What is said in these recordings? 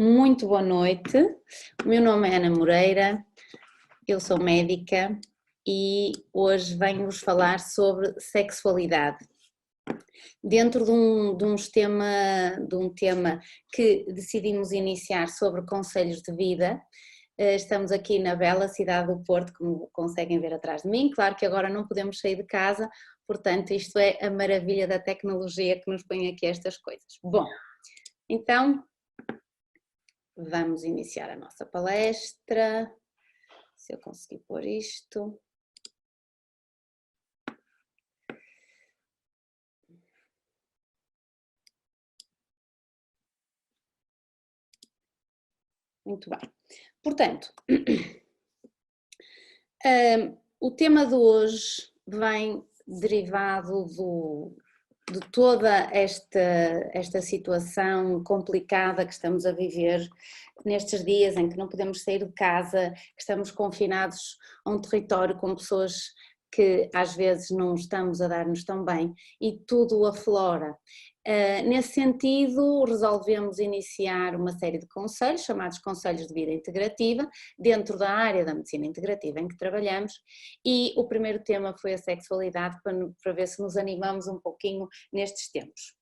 Muito boa noite, o meu nome é Ana Moreira, eu sou médica e hoje venho-vos falar sobre sexualidade. Dentro de um tema que decidimos iniciar sobre conselhos de vida, estamos aqui na bela cidade do Porto, como conseguem ver atrás de mim. Claro que agora não podemos sair de casa, portanto isto é a maravilha da tecnologia que nos põe aqui estas coisas. Bom, então vamos iniciar a nossa palestra, se eu conseguir pôr isto. Muito bem. Portanto, o tema de hoje vem derivado de toda esta situação complicada que estamos a viver nestes dias em que não podemos sair de casa, que estamos confinados a um território com pessoas que às vezes não estamos a dar-nos tão bem e tudo aflora. Nesse sentido, resolvemos iniciar uma série de conselhos, chamados Conselhos de Vida Integrativa, dentro da área da medicina integrativa em que trabalhamos, e o primeiro tema foi a sexualidade, para ver se nos animamos um pouquinho nestes tempos.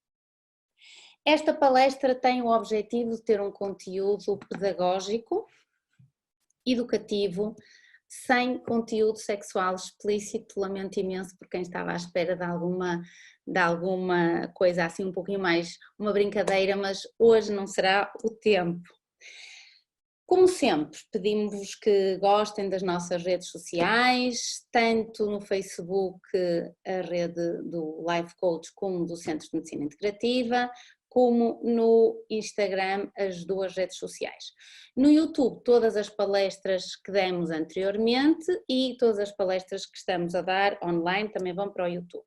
Esta palestra tem o objetivo de ter um conteúdo pedagógico, educativo, sem conteúdo sexual explícito. Lamento imenso por quem estava à espera de alguma coisa assim um pouquinho mais, uma brincadeira, mas hoje não será o tempo. Como sempre, pedimos-vos que gostem das nossas redes sociais, tanto no Facebook, a rede do Life Coach, como do Centro de Medicina Integrativa, como no Instagram, as duas redes sociais. No YouTube, todas as palestras que demos anteriormente e todas as palestras que estamos a dar online também vão para o YouTube.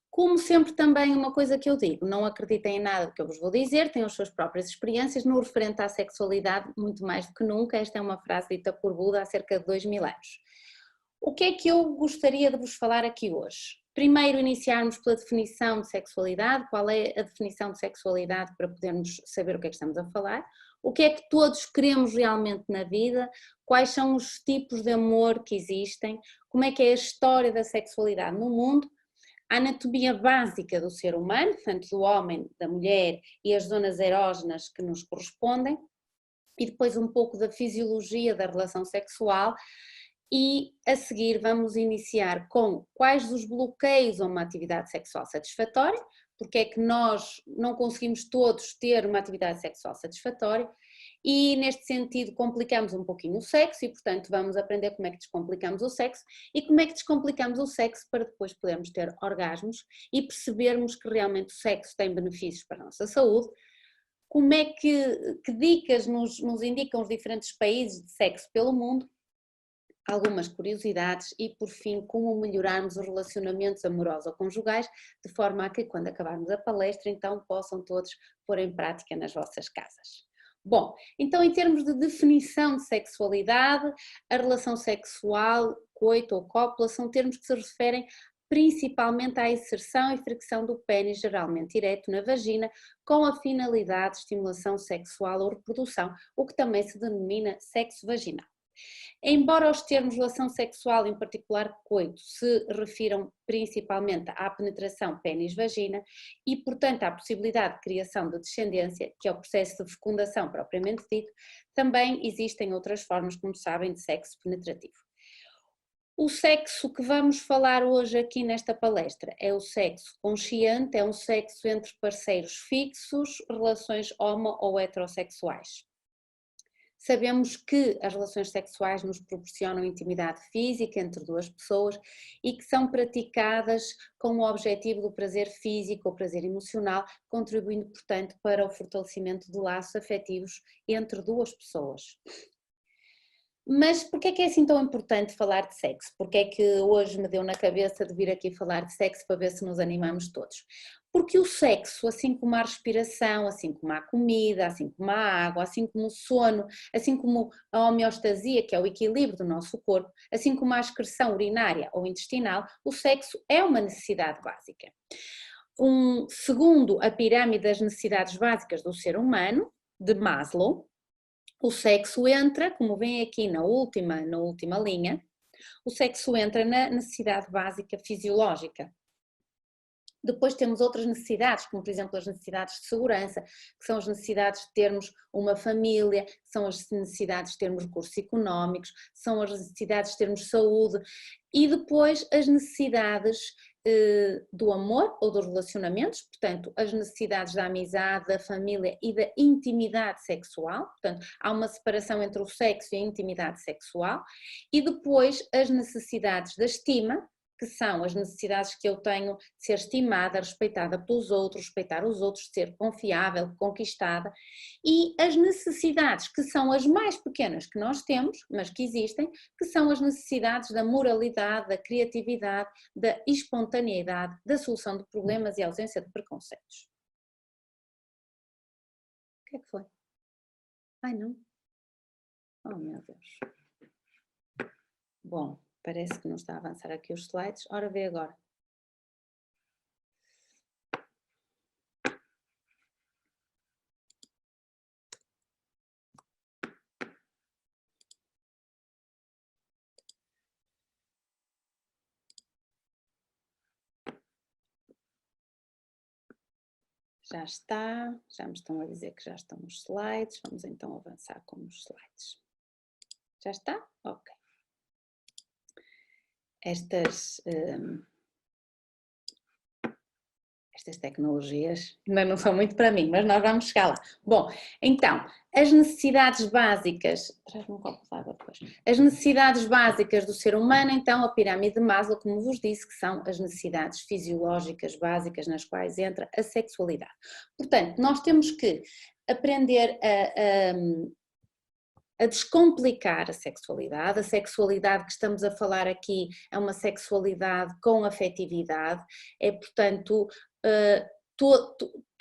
Como sempre, também uma coisa que eu digo, não acreditem em nada do que eu vos vou dizer, tenham as suas próprias experiências no referente à sexualidade, muito mais do que nunca. Esta é uma frase dita por Buda há cerca de 2000 anos. O que é que eu gostaria de vos falar aqui hoje? Primeiro, iniciarmos pela definição de sexualidade. Qual é a definição de sexualidade para podermos saber o que é que estamos a falar? O que é que todos queremos realmente na vida? Quais são os tipos de amor que existem? Como é que é a história da sexualidade no mundo? A anatomia básica do ser humano, tanto do homem, da mulher e as zonas erógenas que nos correspondem, e depois um pouco da fisiologia da relação sexual. E a seguir vamos iniciar com quais os bloqueios a uma atividade sexual satisfatória, porque é que nós não conseguimos todos ter uma atividade sexual satisfatória, e neste sentido complicamos um pouquinho o sexo e portanto vamos aprender como é que descomplicamos o sexo e como é que descomplicamos o sexo para depois podermos ter orgasmos e percebermos que realmente o sexo tem benefícios para a nossa saúde. Como é que dicas nos indicam os diferentes países de sexo pelo mundo, algumas curiosidades e, por fim, como melhorarmos os relacionamentos amorosos ou conjugais, de forma a que, quando acabarmos a palestra, então possam todos pôr em prática nas vossas casas. Bom, então em termos de definição de sexualidade, a relação sexual, coito ou cópula, são termos que se referem principalmente à inserção e fricção do pênis, geralmente ereto, na vagina, com a finalidade de estimulação sexual ou reprodução, o que também se denomina sexo vaginal. Embora os termos relação sexual, em particular coito, se refiram principalmente à penetração pênis-vagina e, portanto, à possibilidade de criação de descendência, que é o processo de fecundação propriamente dito, também existem outras formas, como sabem, de sexo penetrativo. O sexo que vamos falar hoje aqui nesta palestra é o sexo consciente, é um sexo entre parceiros fixos, relações homo ou heterossexuais. Sabemos que as relações sexuais nos proporcionam intimidade física entre duas pessoas e que são praticadas com o objetivo do prazer físico ou prazer emocional, contribuindo, portanto, para o fortalecimento de laços afetivos entre duas pessoas. Mas porquê é que é assim tão importante falar de sexo? Porquê é que hoje me deu na cabeça de vir aqui falar de sexo para ver se nos animamos todos? Porque o sexo, assim como a respiração, assim como a comida, assim como a água, assim como o sono, assim como a homeostasia, que é o equilíbrio do nosso corpo, assim como a excreção urinária ou intestinal, o sexo é uma necessidade básica. Segundo a pirâmide das necessidades básicas do ser humano, de Maslow, o sexo entra, como vem aqui na última linha, o sexo entra na necessidade básica fisiológica. Depois temos outras necessidades, como por exemplo as necessidades de segurança, que são as necessidades de termos uma família, são as necessidades de termos recursos económicos, são as necessidades de termos saúde e depois as necessidades do amor ou dos relacionamentos, portanto as necessidades da amizade, da família e da intimidade sexual, portanto há uma separação entre o sexo e a intimidade sexual, e depois as necessidades da estima, que são as necessidades que eu tenho de ser estimada, respeitada pelos outros, respeitar os outros, de ser confiável, conquistada, e as necessidades que são as mais pequenas que nós temos, mas que existem, que são as necessidades da moralidade, da criatividade, da espontaneidade, da solução de problemas e ausência de preconceitos. O que é que foi? Ai não? Oh meu Deus. Bom. Parece que não está a avançar aqui os slides. Ora, vê agora. Já está, já me estão a dizer que já estão os slides. Vamos então avançar com os slides. Já está? Ok. Estas tecnologias ainda não são muito para mim, mas nós vamos chegar lá. Bom, então, as necessidades básicas, traz-me um copo de água depois. As necessidades básicas do ser humano, então, a pirâmide de Maslow, como vos disse, que são as necessidades fisiológicas básicas nas quais entra a sexualidade. Portanto, nós temos que aprender a descomplicar a sexualidade que estamos a falar aqui é uma sexualidade com afetividade, é portanto,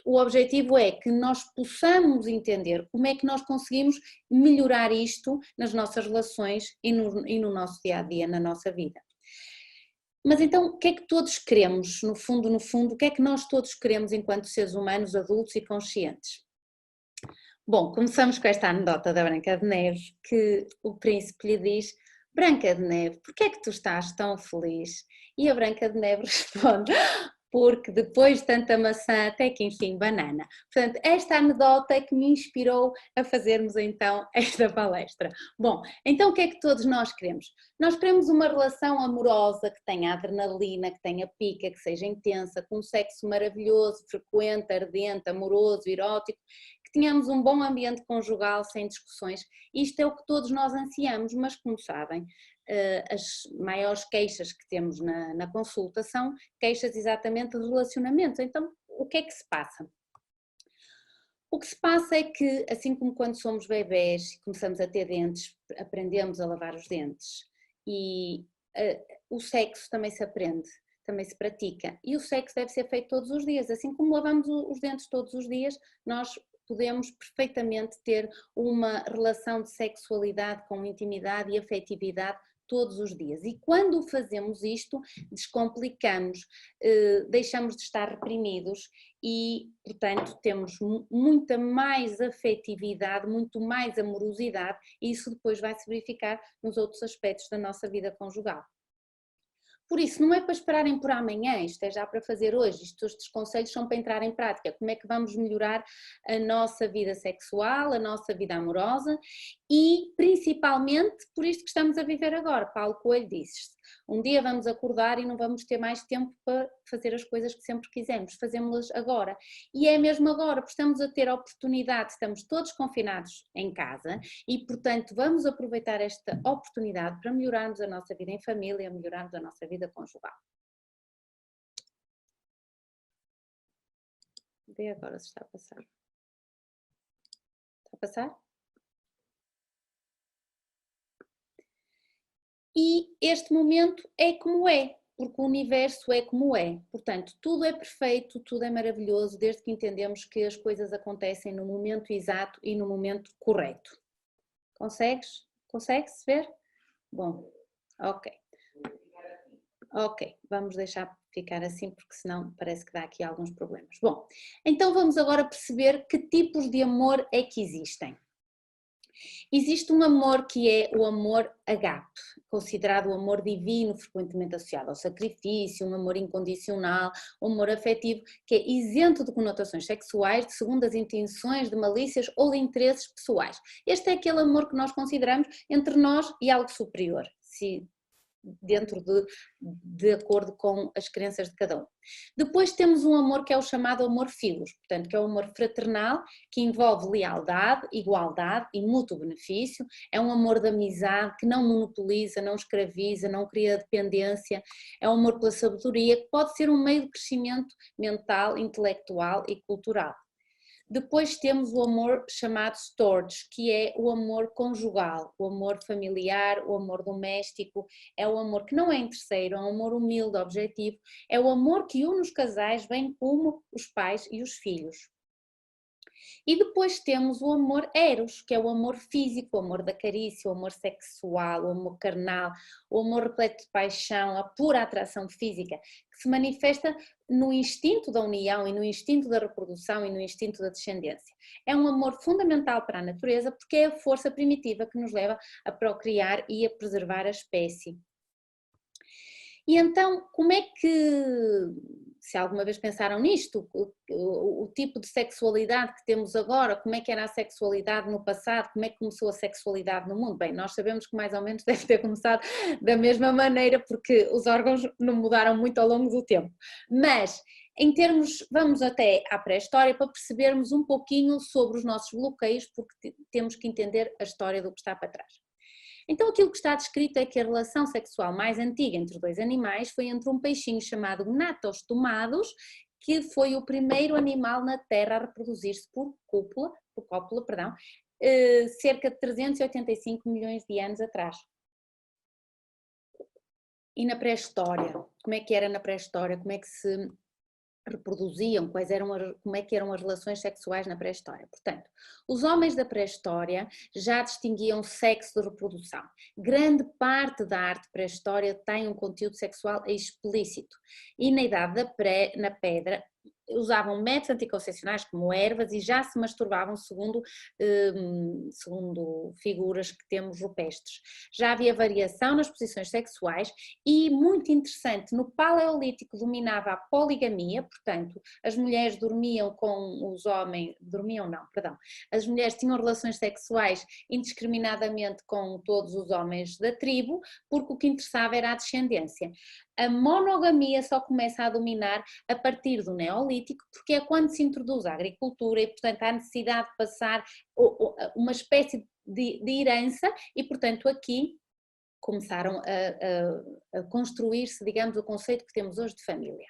o objetivo é que nós possamos entender como é que nós conseguimos melhorar isto nas nossas relações e no nosso dia-a-dia, na nossa vida. Mas então, o que é que todos queremos, no fundo, o que é que nós todos queremos enquanto seres humanos, adultos e conscientes? Bom, começamos com esta anedota da Branca de Neve, que o príncipe lhe diz: Branca de Neve, por que é que tu estás tão feliz? E a Branca de Neve responde: porque depois de tanta maçã até que enfim banana. Portanto, esta anedota é que me inspirou a fazermos então esta palestra. Bom, então o que é que todos nós queremos? Nós queremos uma relação amorosa que tenha adrenalina, que tenha pica, que seja intensa, com um sexo maravilhoso, frequente, ardente, amoroso, erótico, que tenhamos um bom ambiente conjugal sem discussões. Isto é o que todos nós ansiamos, mas como sabem, as maiores queixas que temos na consulta são queixas exatamente de relacionamentos. Então, o que é que se passa? O que se passa é que, assim como quando somos bebés e começamos a ter dentes, aprendemos a lavar os dentes e o sexo também se aprende, também se pratica, e o sexo deve ser feito todos os dias. Assim como lavamos os dentes todos os dias, nós podemos perfeitamente ter uma relação de sexualidade com intimidade e afetividade todos os dias. E quando fazemos isto, descomplicamos, deixamos de estar reprimidos e, portanto, temos muita mais afetividade, muito mais amorosidade, e isso depois vai se verificar nos outros aspectos da nossa vida conjugal. Por isso, não é para esperarem por amanhã, isto é já para fazer hoje, estes conselhos são para entrar em prática. Como é que vamos melhorar a nossa vida sexual, a nossa vida amorosa e, principalmente, por isto que estamos a viver agora. Paulo Coelho disse: um dia vamos acordar e não vamos ter mais tempo para fazer as coisas que sempre quisemos, fazemos-las agora. E é mesmo agora, porque estamos a ter a oportunidade, estamos todos confinados em casa e, portanto, vamos aproveitar esta oportunidade para melhorarmos a nossa vida em família, melhorarmos a nossa vida conjugal. Vê agora se está a passar. Está a passar? E este momento é como é, porque o universo é como é. Portanto, tudo é perfeito, tudo é maravilhoso, desde que entendemos que as coisas acontecem no momento exato e no momento correto. Consegues? Consegue-se ver? Bom, ok. Ok, vamos deixar ficar assim, porque senão parece que dá aqui alguns problemas. Bom, então vamos agora perceber que tipos de amor é que existem. Existe um amor que é o amor agape, considerado o amor divino, frequentemente associado ao sacrifício, um amor incondicional, um amor afetivo, que é isento de conotações sexuais, de segundas intenções, de malícias ou de interesses pessoais. Este é aquele amor que nós consideramos entre nós e algo superior, dentro de acordo com as crenças de cada um. Depois temos um amor que é o chamado amor filos, portanto que é o amor fraternal, que envolve lealdade, igualdade e mútuo benefício, é um amor de amizade que não monopoliza, não escraviza, não cria dependência, é um amor pela sabedoria, que pode ser um meio de crescimento mental, intelectual e cultural. Depois temos o amor chamado storge, que é o amor conjugal, o amor familiar, o amor doméstico, é o amor que não é interesseiro, é um amor humilde, objetivo, é o amor que une os casais bem como os pais e os filhos. E depois temos o amor eros, que é o amor físico, o amor da carícia, o amor sexual, o amor carnal, o amor repleto de paixão, a pura atração física, que se manifesta no instinto da união e no instinto da reprodução e no instinto da descendência. É um amor fundamental para a natureza porque é a força primitiva que nos leva a procriar e a preservar a espécie. E então, como é que, se alguma vez pensaram nisto, o tipo de sexualidade que temos agora, como é que era a sexualidade no passado, como é que começou a sexualidade no mundo? Bem, nós sabemos que mais ou menos deve ter começado da mesma maneira, porque os órgãos não mudaram muito ao longo do tempo. Mas, em termos, vamos até à pré-história para percebermos um pouquinho sobre os nossos bloqueios, porque temos que entender a história do que está para trás. Então aquilo que está descrito é que a relação sexual mais antiga entre dois animais foi entre um peixinho chamado Gnatostomados, que foi o primeiro animal na Terra a reproduzir-se por cópula, cerca de 385 milhões de anos atrás. E na pré-história, como é que era na pré-história, como é que se reproduziam, como é que eram as relações sexuais na pré-história. Portanto, os homens da pré-história já distinguiam sexo de reprodução. Grande parte da arte pré-história tem um conteúdo sexual explícito e na idade na pedra usavam métodos anticoncepcionais como ervas e já se masturbavam segundo figuras que temos rupestres. Já havia variação nas posições sexuais e, muito interessante, no Paleolítico dominava a poligamia, portanto, as mulheres dormiam com os homens, as mulheres tinham relações sexuais indiscriminadamente com todos os homens da tribo, porque o que interessava era a descendência. A monogamia só começa a dominar a partir do Neolítico, porque é quando se introduz a agricultura e, portanto, há necessidade de passar uma espécie de herança e, portanto, aqui começaram a construir-se, digamos, o conceito que temos hoje de família.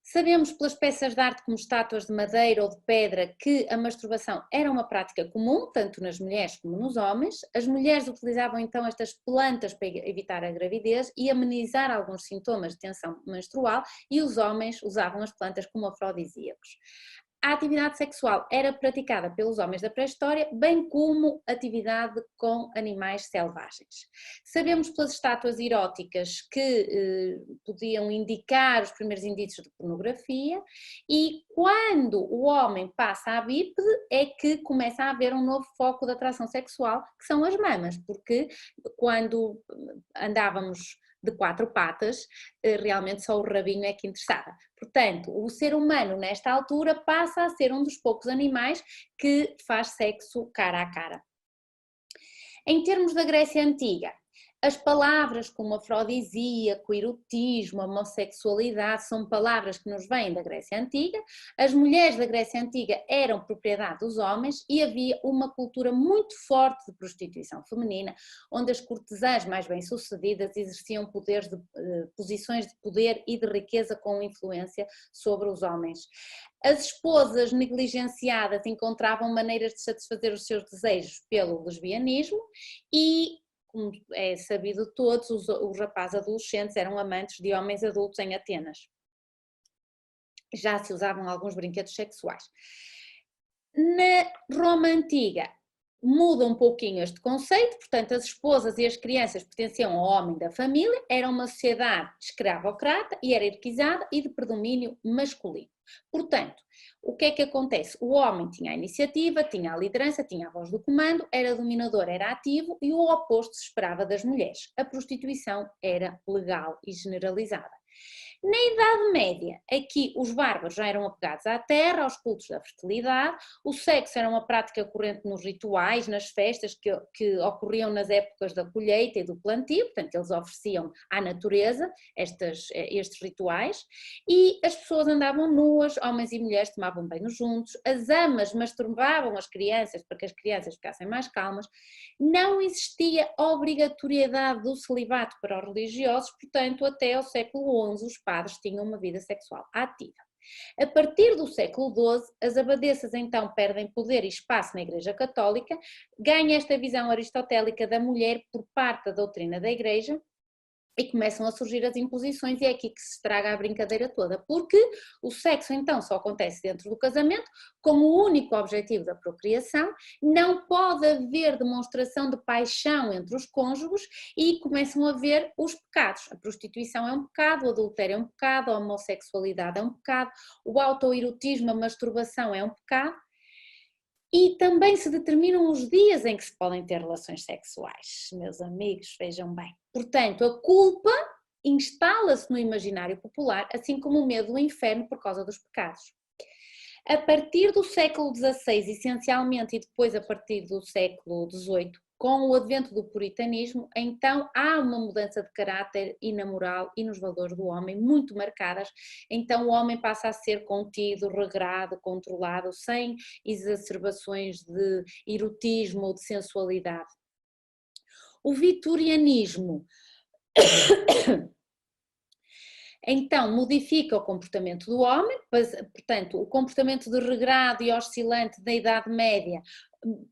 Sabemos pelas peças de arte como estátuas de madeira ou de pedra que a masturbação era uma prática comum, tanto nas mulheres como nos homens. As mulheres utilizavam então estas plantas para evitar a gravidez e amenizar alguns sintomas de tensão menstrual e os homens usavam as plantas como afrodisíacos. A atividade sexual era praticada pelos homens da pré-história, bem como atividade com animais selvagens. Sabemos pelas estátuas eróticas que podiam indicar os primeiros indícios de pornografia e quando o homem passa à bípede é que começa a haver um novo foco de atração sexual, que são as mamas, porque quando andávamos de quatro patas, realmente só o rabinho é que interessava. Portanto, o ser humano nesta altura passa a ser um dos poucos animais que faz sexo cara a cara. Em termos da Grécia Antiga, as palavras como afrodisíaco, erotismo, homossexualidade são palavras que nos vêm da Grécia Antiga. As mulheres da Grécia Antiga eram propriedade dos homens e havia uma cultura muito forte de prostituição feminina, onde as cortesãs mais bem-sucedidas exerciam posições de poder e de riqueza com influência sobre os homens. As esposas negligenciadas encontravam maneiras de satisfazer os seus desejos pelo lesbianismo e, como é sabido de todos, os rapazes adolescentes eram amantes de homens adultos em Atenas. Já se usavam alguns brinquedos sexuais. Na Roma Antiga, muda um pouquinho este conceito, portanto as esposas e as crianças pertenciam ao homem da família, era uma sociedade escravocrata, hierarquizada e de predomínio masculino. Portanto, o que é que acontece? O homem tinha a iniciativa, tinha a liderança, tinha a voz do comando, era dominador, era ativo e o oposto se esperava das mulheres. A prostituição era legal e generalizada. Na Idade Média, aqui os bárbaros já eram apegados à terra, aos cultos da fertilidade, o sexo era uma prática corrente nos rituais, nas festas que ocorriam nas épocas da colheita e do plantio, portanto eles ofereciam à natureza estes rituais, e as pessoas andavam nuas, homens e mulheres tomavam banho juntos, as amas masturbavam as crianças para que as crianças ficassem mais calmas, não existia obrigatoriedade do celibato para os religiosos, portanto até ao século XI os padres tinham uma vida sexual ativa. A partir do século XII, as abadesas então perdem poder e espaço na Igreja Católica, ganha esta visão aristotélica da mulher por parte da doutrina da Igreja, e começam a surgir as imposições e é aqui que se estraga a brincadeira toda, porque o sexo então só acontece dentro do casamento, como o único objetivo da procriação, não pode haver demonstração de paixão entre os cônjuges e começam a haver os pecados. A prostituição é um pecado, o adultério é um pecado, a homossexualidade é um pecado, o autoerotismo, a masturbação é um pecado. E também se determinam os dias em que se podem ter relações sexuais, meus amigos, vejam bem. Portanto, a culpa instala-se no imaginário popular, assim como o medo do inferno por causa dos pecados. A partir do século XVI, essencialmente, e depois a partir do século XVIII, com o advento do puritanismo, então há uma mudança de caráter e na moral e nos valores do homem muito marcadas, então o homem passa a ser contido, regrado, controlado, sem exacerbações de erotismo ou de sensualidade. O vitorianismo então modifica o comportamento do homem, portanto o comportamento de regrado e oscilante da Idade Média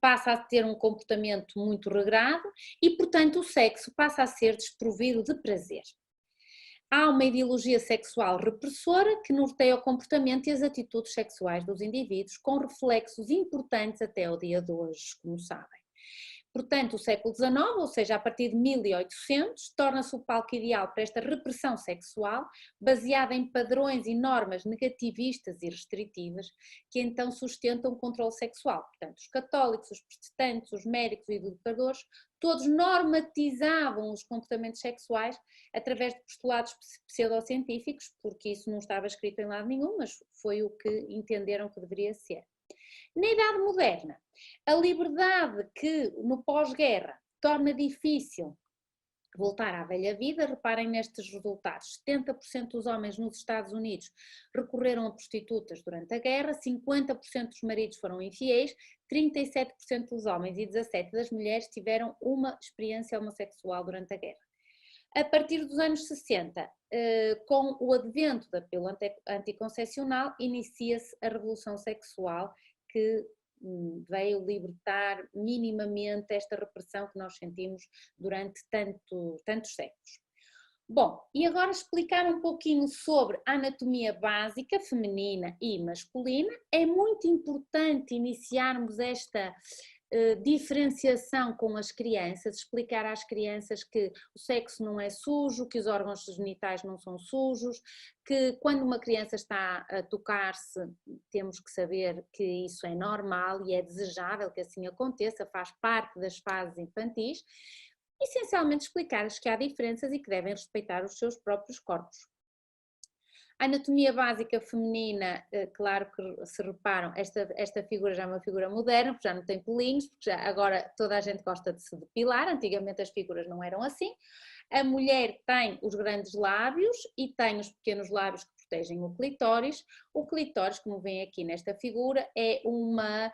passa a ter um comportamento muito regrado e portanto o sexo passa a ser desprovido de prazer. Há uma ideologia sexual repressora que norteia o comportamento e as atitudes sexuais dos indivíduos, com reflexos importantes até ao dia de hoje, como sabem. Portanto, o século XIX, ou seja, a partir de 1800, torna-se o palco ideal para esta repressão sexual, baseada em padrões e normas negativistas e restritivas, que então sustentam o controle sexual. Portanto, os católicos, os protestantes, os médicos e os educadores, todos normatizavam os comportamentos sexuais através de postulados pseudocientíficos, porque isso não estava escrito em lado nenhum, mas foi o que entenderam que deveria ser. Na Idade Moderna, a liberdade que no pós-guerra torna difícil voltar à velha vida, reparem nestes resultados, 70% dos homens nos Estados Unidos recorreram a prostitutas durante a guerra, 50% dos maridos foram infiéis, 37% dos homens e 17% das mulheres tiveram uma experiência homossexual durante a guerra. A partir dos anos 60, com o advento da pílula anticoncepcional, inicia-se a revolução sexual que veio libertar minimamente esta repressão que nós sentimos durante tantos séculos. Bom, e agora explicar um pouquinho sobre a anatomia básica feminina e masculina. É muito importante iniciarmos esta diferenciação com as crianças, explicar às crianças que o sexo não é sujo, que os órgãos genitais não são sujos, que quando uma criança está a tocar-se temos que saber que isso é normal e é desejável que assim aconteça, faz parte das fases infantis, essencialmente explicar-lhes que há diferenças e que devem respeitar os seus próprios corpos. A anatomia básica feminina, claro que se reparam, esta figura já é uma figura moderna, porque já não tem pelinhos, porque agora toda a gente gosta de se depilar, antigamente as figuras não eram assim. A mulher tem os grandes lábios e tem os pequenos lábios que protegem o clitóris. O clitóris, como vem aqui nesta figura, é uma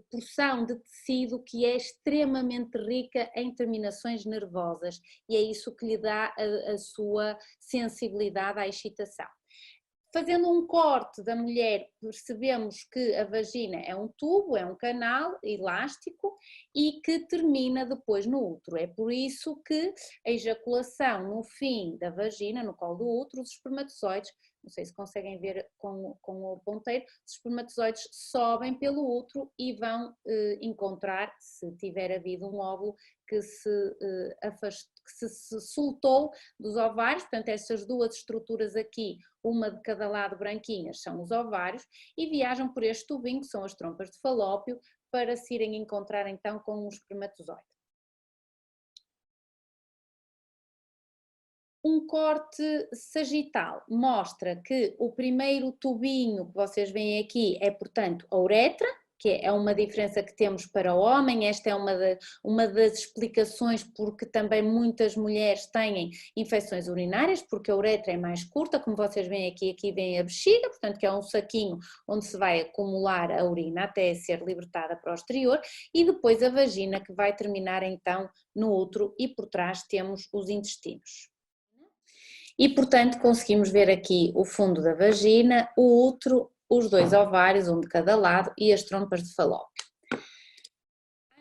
porção de tecido que é extremamente rica em terminações nervosas e é isso que lhe dá a sua sensibilidade à excitação. Fazendo um corte da mulher, percebemos que a vagina é um tubo, é um canal elástico e que termina depois no útero. É por isso que a ejaculação no fim da vagina, no colo do útero, os espermatozoides, não sei se conseguem ver com o ponteiro, os espermatozoides sobem pelo útero e vão encontrar, se tiver havido um óvulo que se soltou dos ovários, portanto estas duas estruturas aqui, uma de cada lado branquinhas, são os ovários, e viajam por este tubinho, que são as trompas de Falópio, para se irem encontrar então com um espermatozoide. Um corte sagital mostra que o primeiro tubinho que vocês veem aqui é, portanto, a uretra, que é uma diferença que temos para o homem. Esta é uma das explicações porque também muitas mulheres têm infecções urinárias, porque a uretra é mais curta, como vocês veem aqui vem a bexiga, portanto que é um saquinho onde se vai acumular a urina até ser libertada para o exterior, e depois a vagina que vai terminar então no útero, e por trás temos os intestinos. E portanto conseguimos ver aqui o fundo da vagina, o útero, os dois ovários, um de cada lado, e as trompas de Falópio.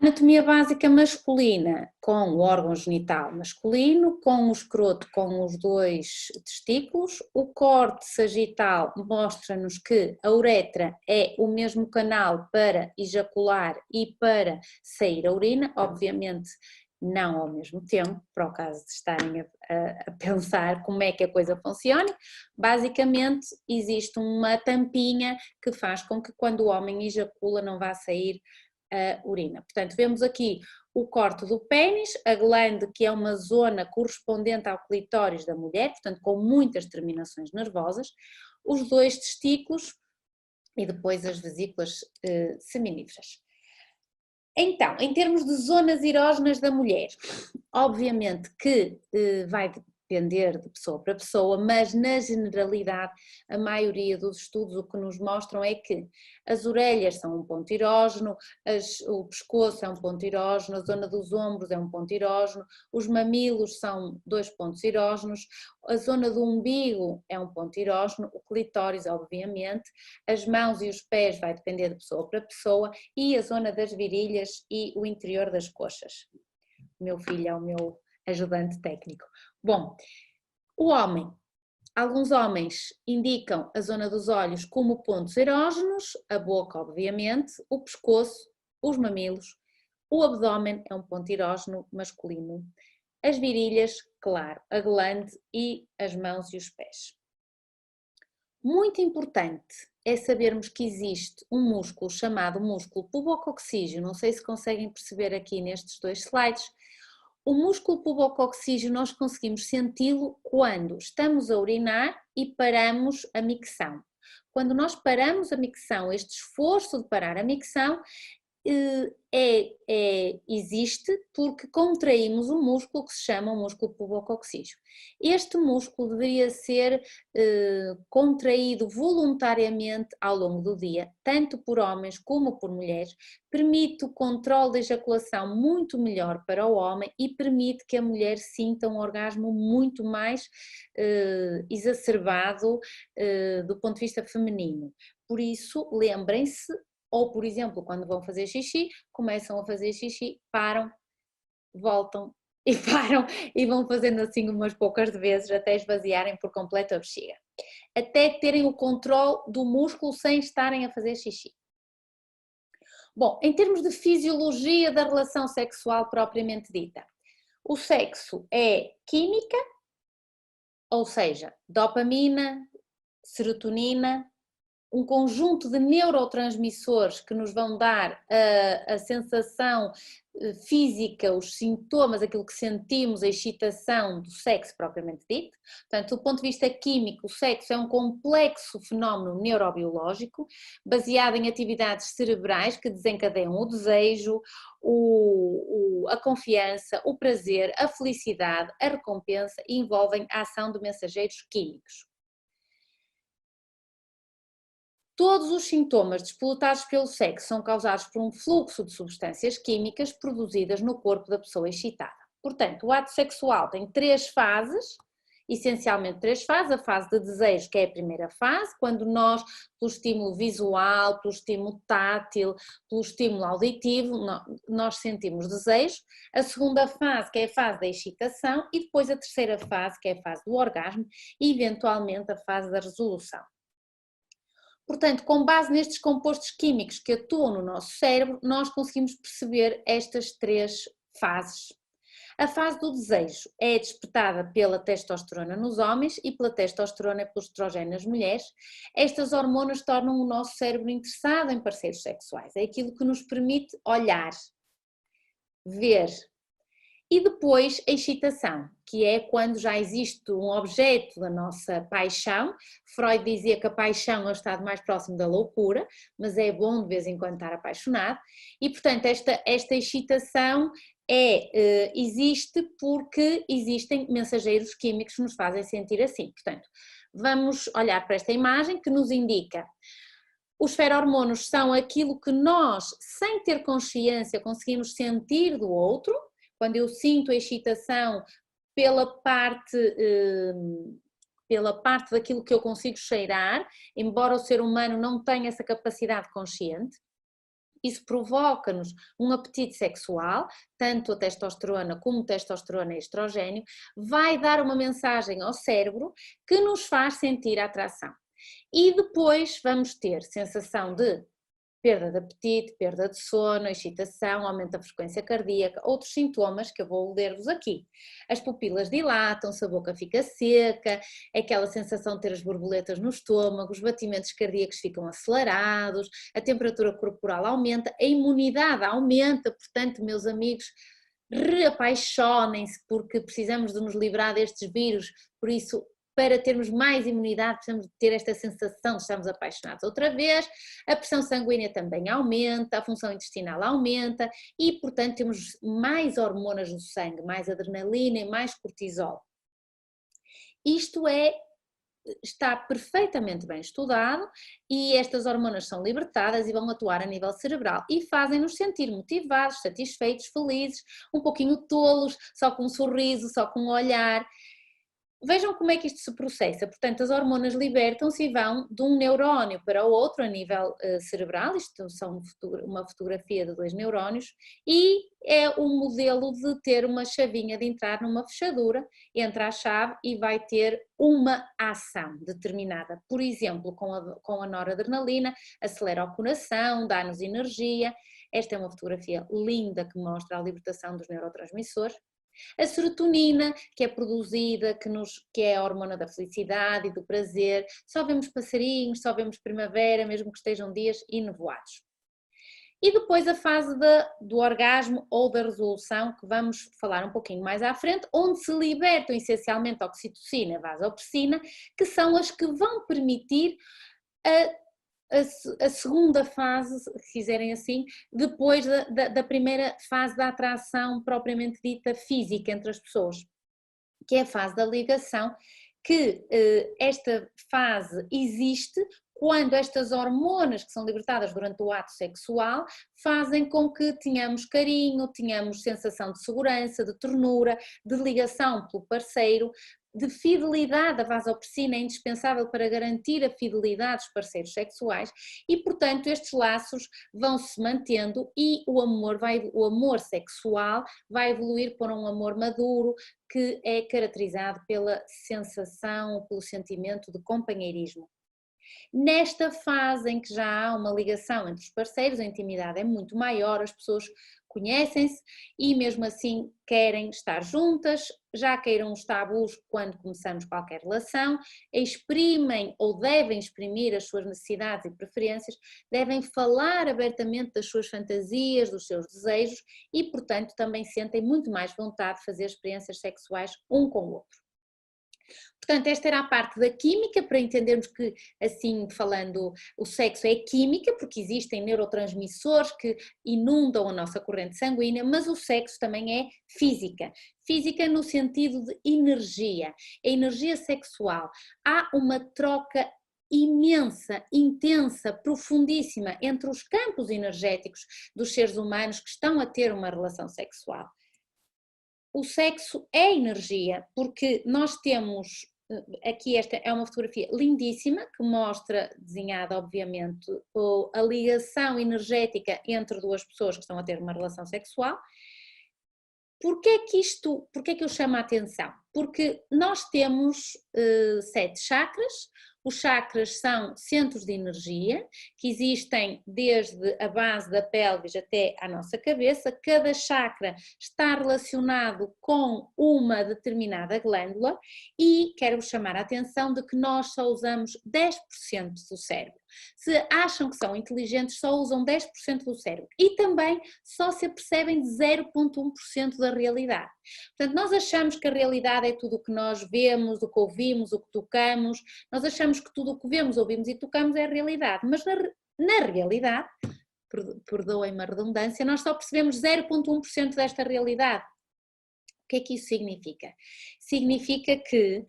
Anatomia básica masculina, com o órgão genital masculino, com o escroto com os dois testículos. O corte sagital mostra-nos que a uretra é o mesmo canal para ejacular e para sair a urina, obviamente não ao mesmo tempo, para o caso de estarem a pensar como é que a coisa funciona. Basicamente existe uma tampinha que faz com que quando o homem ejacula não vá sair a urina. Portanto, vemos aqui o corte do pénis, a glande, que é uma zona correspondente ao clitóris da mulher, portanto com muitas terminações nervosas, os dois testículos e depois as vesículas seminíferas. Então, em termos de zonas erógenas da mulher, obviamente que vai depender de pessoa para pessoa, mas na generalidade a maioria dos estudos o que nos mostram é que as orelhas são um ponto erógeno, o pescoço é um ponto erógeno, a zona dos ombros é um ponto erógeno, os mamilos são 2 pontos erógenos, a zona do umbigo é um ponto erógeno, o clitóris obviamente, as mãos e os pés vai depender de pessoa para pessoa, e a zona das virilhas e o interior das coxas. O meu filho é o meu ajudante técnico. Bom, o homem, alguns homens indicam a zona dos olhos como pontos erógenos, a boca obviamente, o pescoço, os mamilos, o abdômen é um ponto erógeno masculino, as virilhas, claro, a glande e as mãos e os pés. Muito importante é sabermos que existe um músculo chamado músculo pubococcígeo, não sei se conseguem perceber aqui nestes 2 slides. O músculo pubococcígeo nós conseguimos senti-lo quando estamos a urinar e paramos a micção. Quando nós paramos a micção, este esforço de parar a micção existe porque contraímos um músculo que se chama o músculo pubococcígeo. Este músculo deveria ser contraído voluntariamente ao longo do dia, tanto por homens como por mulheres, permite o controle da ejaculação muito melhor para o homem e permite que a mulher sinta um orgasmo muito mais exacerbado do ponto de vista feminino. Por isso, lembrem-se. Ou, por exemplo, quando vão fazer xixi, começam a fazer xixi, param, voltam e param e vão fazendo assim umas poucas de vezes até esvaziarem por completo a bexiga. Até terem o controle do músculo sem estarem a fazer xixi. Bom, em termos de fisiologia da relação sexual propriamente dita, o sexo é química, ou seja, dopamina, serotonina, um conjunto de neurotransmissores que nos vão dar a sensação física, os sintomas, aquilo que sentimos, a excitação do sexo propriamente dito. Portanto, do ponto de vista químico, o sexo é um complexo fenómeno neurobiológico baseado em atividades cerebrais que desencadeiam o desejo, a confiança, o prazer, a felicidade, a recompensa e envolvem a ação de mensageiros químicos. Todos os sintomas despoletados pelo sexo são causados por um fluxo de substâncias químicas produzidas no corpo da pessoa excitada. Portanto, o ato sexual tem 3 fases essencialmente três fases: a fase de desejo, que é a primeira fase, quando nós, pelo estímulo visual, pelo estímulo tátil, pelo estímulo auditivo, nós sentimos desejo. A segunda fase, que é a fase da excitação, e depois a terceira fase, que é a fase do orgasmo, e eventualmente a fase da resolução. Portanto, com base nestes compostos químicos que atuam no nosso cérebro, nós conseguimos perceber estas três fases. A fase do desejo é despertada pela testosterona nos homens e pela testosterona e pelo estrogênio nas mulheres. Estas hormonas tornam o nosso cérebro interessado em parceiros sexuais. É aquilo que nos permite olhar, ver. E depois a excitação, que é quando já existe um objeto da nossa paixão. Freud dizia que a paixão é o estado mais próximo da loucura, mas é bom de vez em quando estar apaixonado. E portanto esta excitação existe porque existem mensageiros químicos que nos fazem sentir assim. Portanto, vamos olhar para esta imagem que nos indica: os ferormonos são aquilo que nós, sem ter consciência, conseguimos sentir do outro. Quando eu sinto a excitação pela parte daquilo que eu consigo cheirar, embora o ser humano não tenha essa capacidade consciente, isso provoca-nos um apetite sexual, tanto a testosterona como testosterona e estrogênio, vai dar uma mensagem ao cérebro que nos faz sentir a atração. E depois vamos ter sensação de perda de apetite, perda de sono, excitação, aumento da frequência cardíaca, outros sintomas que eu vou ler-vos aqui. As pupilas dilatam-se, a boca fica seca, aquela sensação de ter as borboletas no estômago, os batimentos cardíacos ficam acelerados, a temperatura corporal aumenta, a imunidade aumenta. Portanto, meus amigos, reapaixonem-se, porque precisamos de nos livrar destes vírus. Por isso, para termos mais imunidade, precisamos de ter esta sensação de estarmos apaixonados outra vez. A pressão sanguínea também aumenta, a função intestinal aumenta e, portanto, temos mais hormonas no sangue, mais adrenalina e mais cortisol. Isto está perfeitamente bem estudado, e estas hormonas são libertadas e vão atuar a nível cerebral e fazem-nos sentir motivados, satisfeitos, felizes, um pouquinho tolos, só com um sorriso, só com um olhar. Vejam como é que isto se processa. Portanto, as hormonas libertam-se e vão de um neurónio para o outro a nível cerebral. Isto são uma fotografia de dois neurónios, e é um modelo de ter uma chavinha de entrar numa fechadura, entra a chave e vai ter uma ação determinada. Por exemplo, com a noradrenalina, acelera o coração, dá-nos energia. Esta é uma fotografia linda que mostra a libertação dos neurotransmissores. A serotonina, que é produzida, que é a hormona da felicidade e do prazer. Só vemos passarinhos, só vemos primavera, mesmo que estejam dias enevoados. E depois a fase do orgasmo ou da resolução, que vamos falar um pouquinho mais à frente, onde se libertam essencialmente a oxitocina e a vasopressina, que são as que vão permitir a segunda fase, se quiserem assim, depois da primeira fase da atração propriamente dita física entre as pessoas, que é a fase da ligação, que esta fase existe quando estas hormonas que são libertadas durante o ato sexual fazem com que tenhamos carinho, tenhamos sensação de segurança, de ternura, de ligação pelo parceiro, de fidelidade. A vasopressina é indispensável para garantir a fidelidade dos parceiros sexuais e, portanto, estes laços vão se mantendo e o amor sexual vai evoluir para um amor maduro, que é caracterizado pela sensação, pelo sentimento de companheirismo. Nesta fase em que já há uma ligação entre os parceiros, a intimidade é muito maior, as pessoas conhecem-se e mesmo assim querem estar juntas, já queiram os tabus quando começamos qualquer relação, exprimem ou devem exprimir as suas necessidades e preferências, devem falar abertamente das suas fantasias, dos seus desejos e, portanto, também sentem muito mais vontade de fazer experiências sexuais um com o outro. Portanto, esta era a parte da química, para entendermos que, assim falando, o sexo é química, porque existem neurotransmissores que inundam a nossa corrente sanguínea, mas o sexo também é física. Física no sentido de energia, a energia sexual. Há uma troca imensa, intensa, profundíssima entre os campos energéticos dos seres humanos que estão a ter uma relação sexual. o sexo é energia, porque nós temos, aqui esta é uma fotografia lindíssima que mostra, desenhada obviamente, a ligação energética entre duas pessoas que estão a ter uma relação sexual. Porquê que eu chamo a atenção? Porque nós temos 7 chakras. Os chakras são centros de energia que existem desde a base da pelvis até à nossa cabeça. Cada chakra está relacionado com uma determinada glândula e quero-vos chamar a atenção de que nós só usamos 10% do cérebro. Se acham que são inteligentes, só usam 10% do cérebro e também só se apercebem de 0,1% da realidade. Portanto, nós achamos que a realidade é tudo o que nós vemos, o que ouvimos, o que tocamos, nós achamos que tudo o que vemos, ouvimos e tocamos é a realidade, mas na realidade, perdoem-me a redundância, nós só percebemos 0,1% desta realidade. O que é que isso significa? Significa que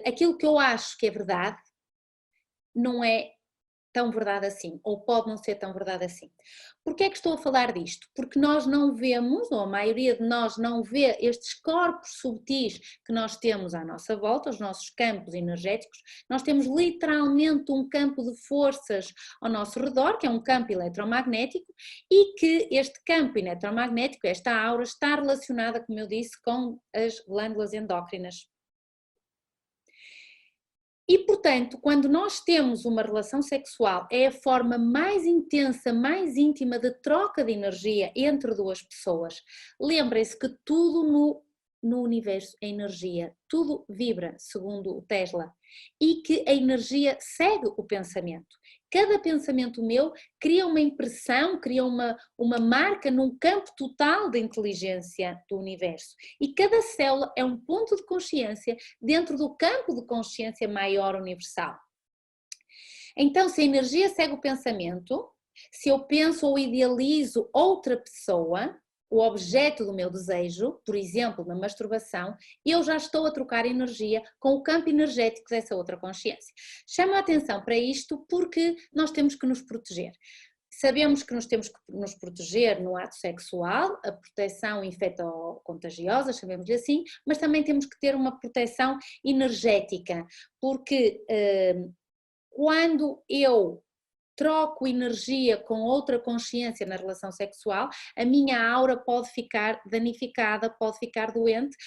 aquilo que eu acho que é verdade não é tão verdade assim, ou pode não ser tão verdade assim. Porquê é que estou a falar disto? Porque nós não vemos, ou a maioria de nós não vê estes corpos subtis que nós temos à nossa volta, os nossos campos energéticos. Nós temos literalmente um campo de forças ao nosso redor, que é um campo eletromagnético, e que este campo eletromagnético, esta aura, está relacionada, como eu disse, com as glândulas endócrinas. E, portanto, quando nós temos uma relação sexual, é a forma mais intensa, mais íntima de troca de energia entre duas pessoas. Lembrem-se que tudo no universo é energia, tudo vibra, segundo o Tesla, e que a energia segue o pensamento. Cada pensamento meu cria uma impressão, cria uma marca num campo total de inteligência do universo. E cada célula é um ponto de consciência dentro do campo de consciência maior universal. Então, se a energia segue o pensamento, se eu penso ou idealizo outra pessoa, o objeto do meu desejo, por exemplo, na masturbação, eu já estou a trocar energia com o campo energético dessa outra consciência. Chamo a atenção para isto porque nós temos que nos proteger. Sabemos que nos temos que nos proteger no ato sexual, a proteção infecto-contagiosa, chamemos-lhe assim, mas também temos que ter uma proteção energética, porque quando eu troco energia com outra consciência na relação sexual, a minha aura pode ficar danificada, pode ficar doente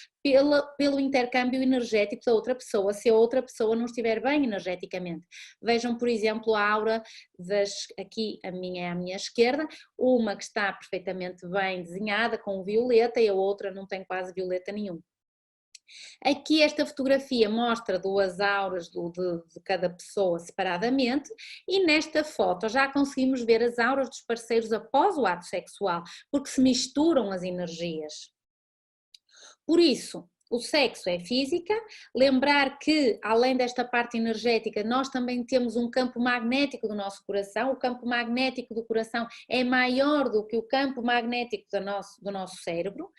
pelo intercâmbio energético da outra pessoa, se a outra pessoa não estiver bem energeticamente. Vejam, por exemplo, a aura aqui a minha é à minha esquerda, uma que está perfeitamente bem desenhada com violeta e a outra não tem quase violeta nenhum. Aqui esta fotografia mostra 2 auras de cada pessoa separadamente e nesta foto já conseguimos ver as auras dos parceiros após o ato sexual, porque se misturam as energias. Por isso, o sexo é física, lembrar que além desta parte energética nós também temos um campo magnético do nosso coração, o campo magnético do coração é maior do que o campo magnético do nosso cérebro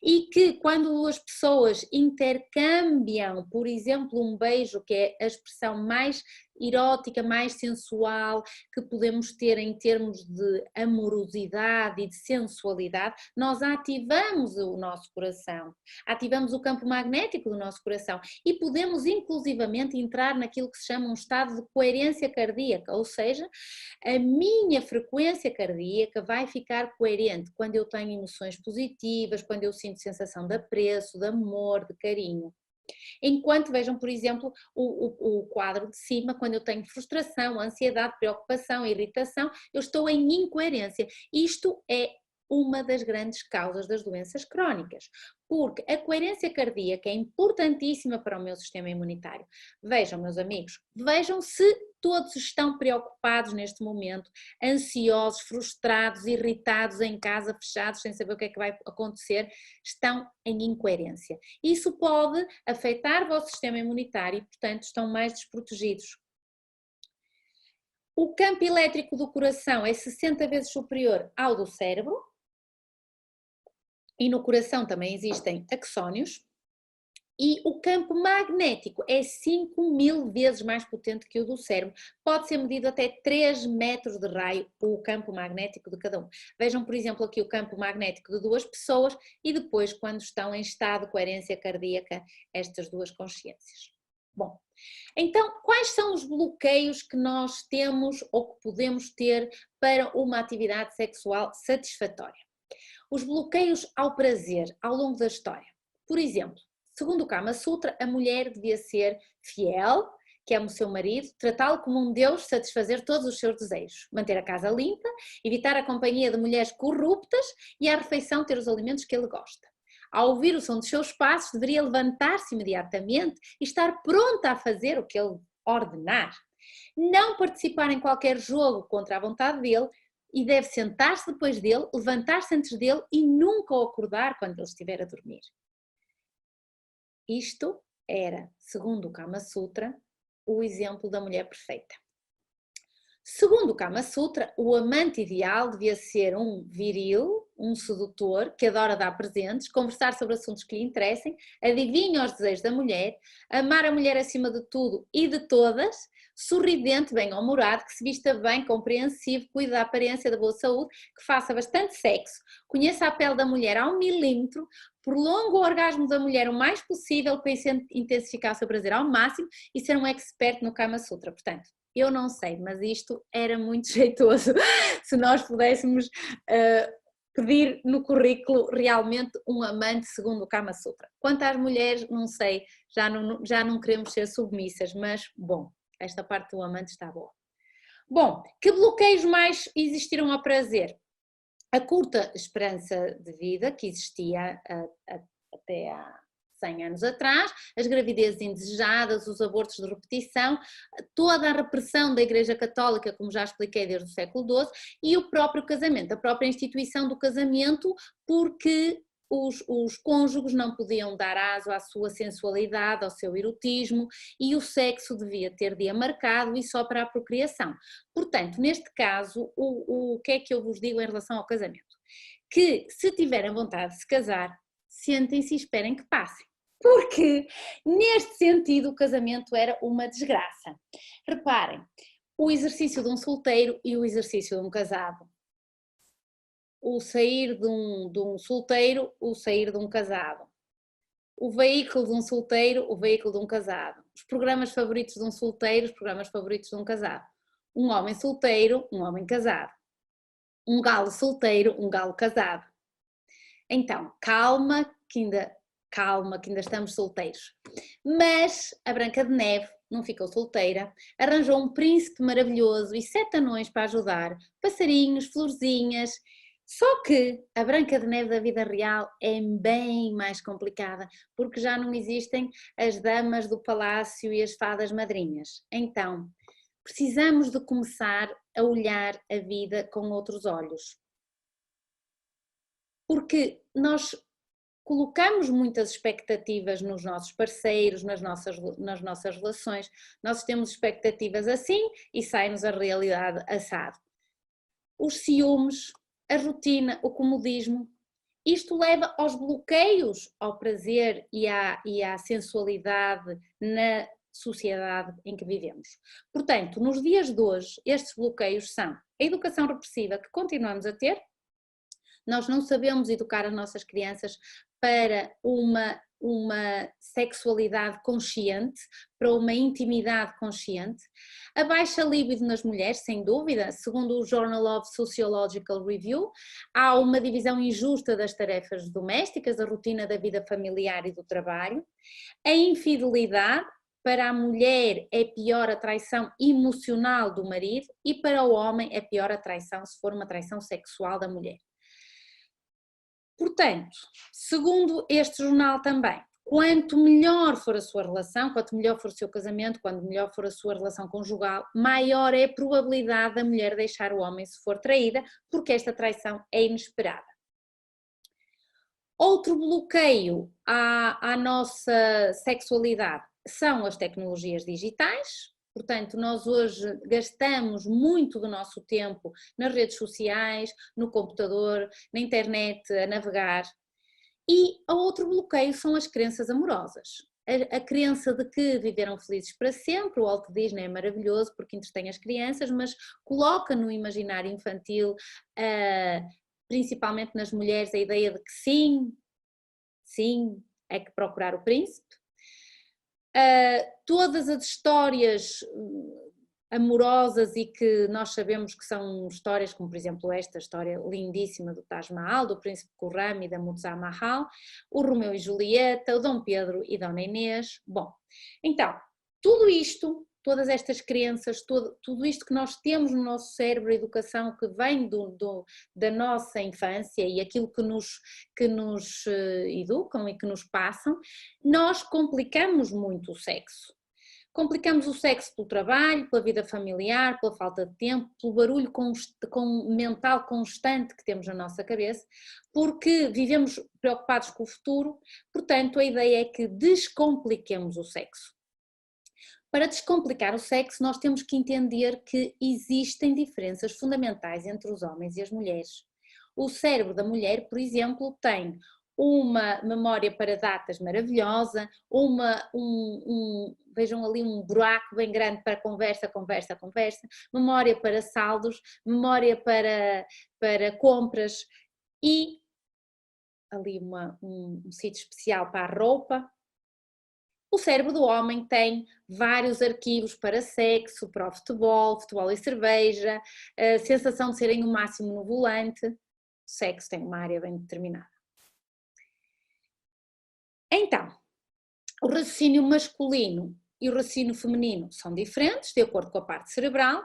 e que quando as pessoas intercambiam, por exemplo, um beijo, que é a expressão mais erótica, mais sensual que podemos ter em termos de amorosidade e de sensualidade, nós ativamos o nosso coração, ativamos o campo magnético do nosso coração e podemos inclusivamente entrar naquilo que se chama um estado de coerência cardíaca, ou seja, a minha frequência cardíaca vai ficar coerente quando eu tenho emoções positivas, quando eu sinto sensação de apreço, de amor, de carinho. Enquanto vejam, por exemplo, o quadro de cima, quando eu tenho frustração, ansiedade, preocupação, irritação, eu estou em incoerência. Isto é uma das grandes causas das doenças crónicas, porque a coerência cardíaca é importantíssima para o meu sistema imunitário. Vejam, meus amigos, vejam se todos estão preocupados neste momento, ansiosos, frustrados, irritados, em casa, fechados, sem saber o que é que vai acontecer, estão em incoerência. Isso pode afetar o vosso sistema imunitário e, portanto, estão mais desprotegidos. O campo elétrico do coração é 60 vezes superior ao do cérebro e no coração também existem axónios. E o campo magnético é 5.000 vezes mais potente que o do cérebro. Pode ser medido até 3 metros de raio o campo magnético de cada um. Vejam, por exemplo, aqui o campo magnético de 2 pessoas e depois quando estão em estado de coerência cardíaca, estas 2 consciências. Bom, então quais são os bloqueios que nós temos ou que podemos ter para uma atividade sexual satisfatória? Os bloqueios ao prazer ao longo da história. Por exemplo, segundo o Kama Sutra, a mulher devia ser fiel, que ama o seu marido, tratá-lo como um deus, satisfazer todos os seus desejos, manter a casa limpa, evitar a companhia de mulheres corruptas e à refeição ter os alimentos que ele gosta. Ao ouvir o som dos seus passos, deveria levantar-se imediatamente e estar pronta a fazer o que ele ordenar. Não participar em qualquer jogo contra a vontade dele e deve sentar-se depois dele, levantar-se antes dele e nunca o acordar quando ele estiver a dormir. Isto era, segundo o Kama Sutra, o exemplo da mulher perfeita. Segundo o Kama Sutra, o amante ideal devia ser um viril, um sedutor, que adora dar presentes, conversar sobre assuntos que lhe interessem, adivinha os desejos da mulher, amar a mulher acima de tudo e de todas, sorridente, bem-humorado, que se vista bem, compreensivo, cuide da aparência, da boa saúde, que faça bastante sexo, conheça a pele da mulher ao milímetro, prolonga o orgasmo da mulher o mais possível para intensificar o seu prazer ao máximo e ser um expert no Kama Sutra. Portanto, eu não sei, mas isto era muito jeitoso se nós pudéssemos pedir no currículo realmente um amante segundo o Kama Sutra. Quanto às mulheres, não sei, já não queremos ser submissas, mas bom, esta parte do amante está boa. Bom, que bloqueios mais existiram ao prazer? A curta esperança de vida que existia até há 100 anos atrás, as gravidezes indesejadas, os abortos de repetição, toda a repressão da Igreja Católica, como já expliquei desde o século XII, e o próprio casamento, a própria instituição do casamento, porque os cônjuges não podiam dar aso à sua sensualidade, ao seu erotismo, e o sexo devia ter dia marcado e só para a procriação. Portanto, neste caso, o que é que eu vos digo em relação ao casamento? Que se tiverem vontade de se casar, sentem-se e esperem que passem. Porque, neste sentido, o casamento era uma desgraça. Reparem, o exercício de um solteiro e o exercício de um casado. O sair de um solteiro, o sair de um casado. O veículo de um solteiro, o veículo de um casado. Os programas favoritos de um solteiro, os programas favoritos de um casado. Um homem solteiro, um homem casado. Um galo solteiro, um galo casado. Então, calma que ainda estamos solteiros. Mas a Branca de Neve não ficou solteira, arranjou um príncipe maravilhoso e 7 anões para ajudar, passarinhos, florzinhas. Só que a Branca de Neve da vida real é bem mais complicada, porque já não existem as damas do palácio e as fadas madrinhas. Então, precisamos de começar a olhar a vida com outros olhos. Porque nós colocamos muitas expectativas nos nossos parceiros, nas nossas relações, nós temos expectativas assim e sai-nos a realidade assado. Os ciúmes, a rotina, o comodismo, isto leva aos bloqueios ao prazer e à sensualidade na sociedade em que vivemos. Portanto, nos dias de hoje, estes bloqueios são a educação repressiva que continuamos a ter. Nós não sabemos educar as nossas crianças para uma sexualidade consciente, para uma intimidade consciente. A baixa libido nas mulheres, sem dúvida, segundo o Journal of Sociological Review, há uma divisão injusta das tarefas domésticas, da rotina da vida familiar e do trabalho. A infidelidade, para a mulher é pior a traição emocional do marido e para o homem é pior a traição se for uma traição sexual da mulher. Portanto, segundo este jornal também, quanto melhor for a sua relação, quanto melhor for o seu casamento, quanto melhor for a sua relação conjugal, maior é a probabilidade da mulher deixar o homem se for traída, porque esta traição é inesperada. Outro bloqueio à nossa sexualidade são as tecnologias digitais. Portanto, nós hoje gastamos muito do nosso tempo nas redes sociais, no computador, na internet, a navegar. E o outro bloqueio são as crenças amorosas. A crença de que viveram felizes para sempre, o Walt Disney é maravilhoso porque entretém as crianças, mas coloca no imaginário infantil, principalmente nas mulheres, a ideia de que sim, é que procurar o príncipe. Todas as histórias amorosas e que nós sabemos que são histórias como, por exemplo, esta história lindíssima do Taj Mahal, do Príncipe Khurram e da Mutsa Mahal, o Romeu e Julieta, o Dom Pedro e Dona Inês. Bom, então, tudo isto, todas estas crenças, tudo isto que nós temos no nosso cérebro, a educação que vem da nossa infância e aquilo que nos educam e que nos passam, nós complicamos muito o sexo. Complicamos o sexo pelo trabalho, pela vida familiar, pela falta de tempo, pelo barulho mental constante que temos na nossa cabeça, porque vivemos preocupados com o futuro, portanto a ideia é que descompliquemos o sexo. Para descomplicar o sexo, nós temos que entender que existem diferenças fundamentais entre os homens e as mulheres. O cérebro da mulher, por exemplo, tem uma memória para datas maravilhosa, vejam ali um buraco bem grande para conversa, memória para saldos, memória para compras e ali um sítio especial para a roupa. O cérebro do homem tem vários arquivos para sexo, para o futebol e cerveja, a sensação de serem o máximo no volante. O sexo tem uma área bem determinada. Então, o raciocínio masculino e o raciocínio feminino são diferentes, de acordo com a parte cerebral.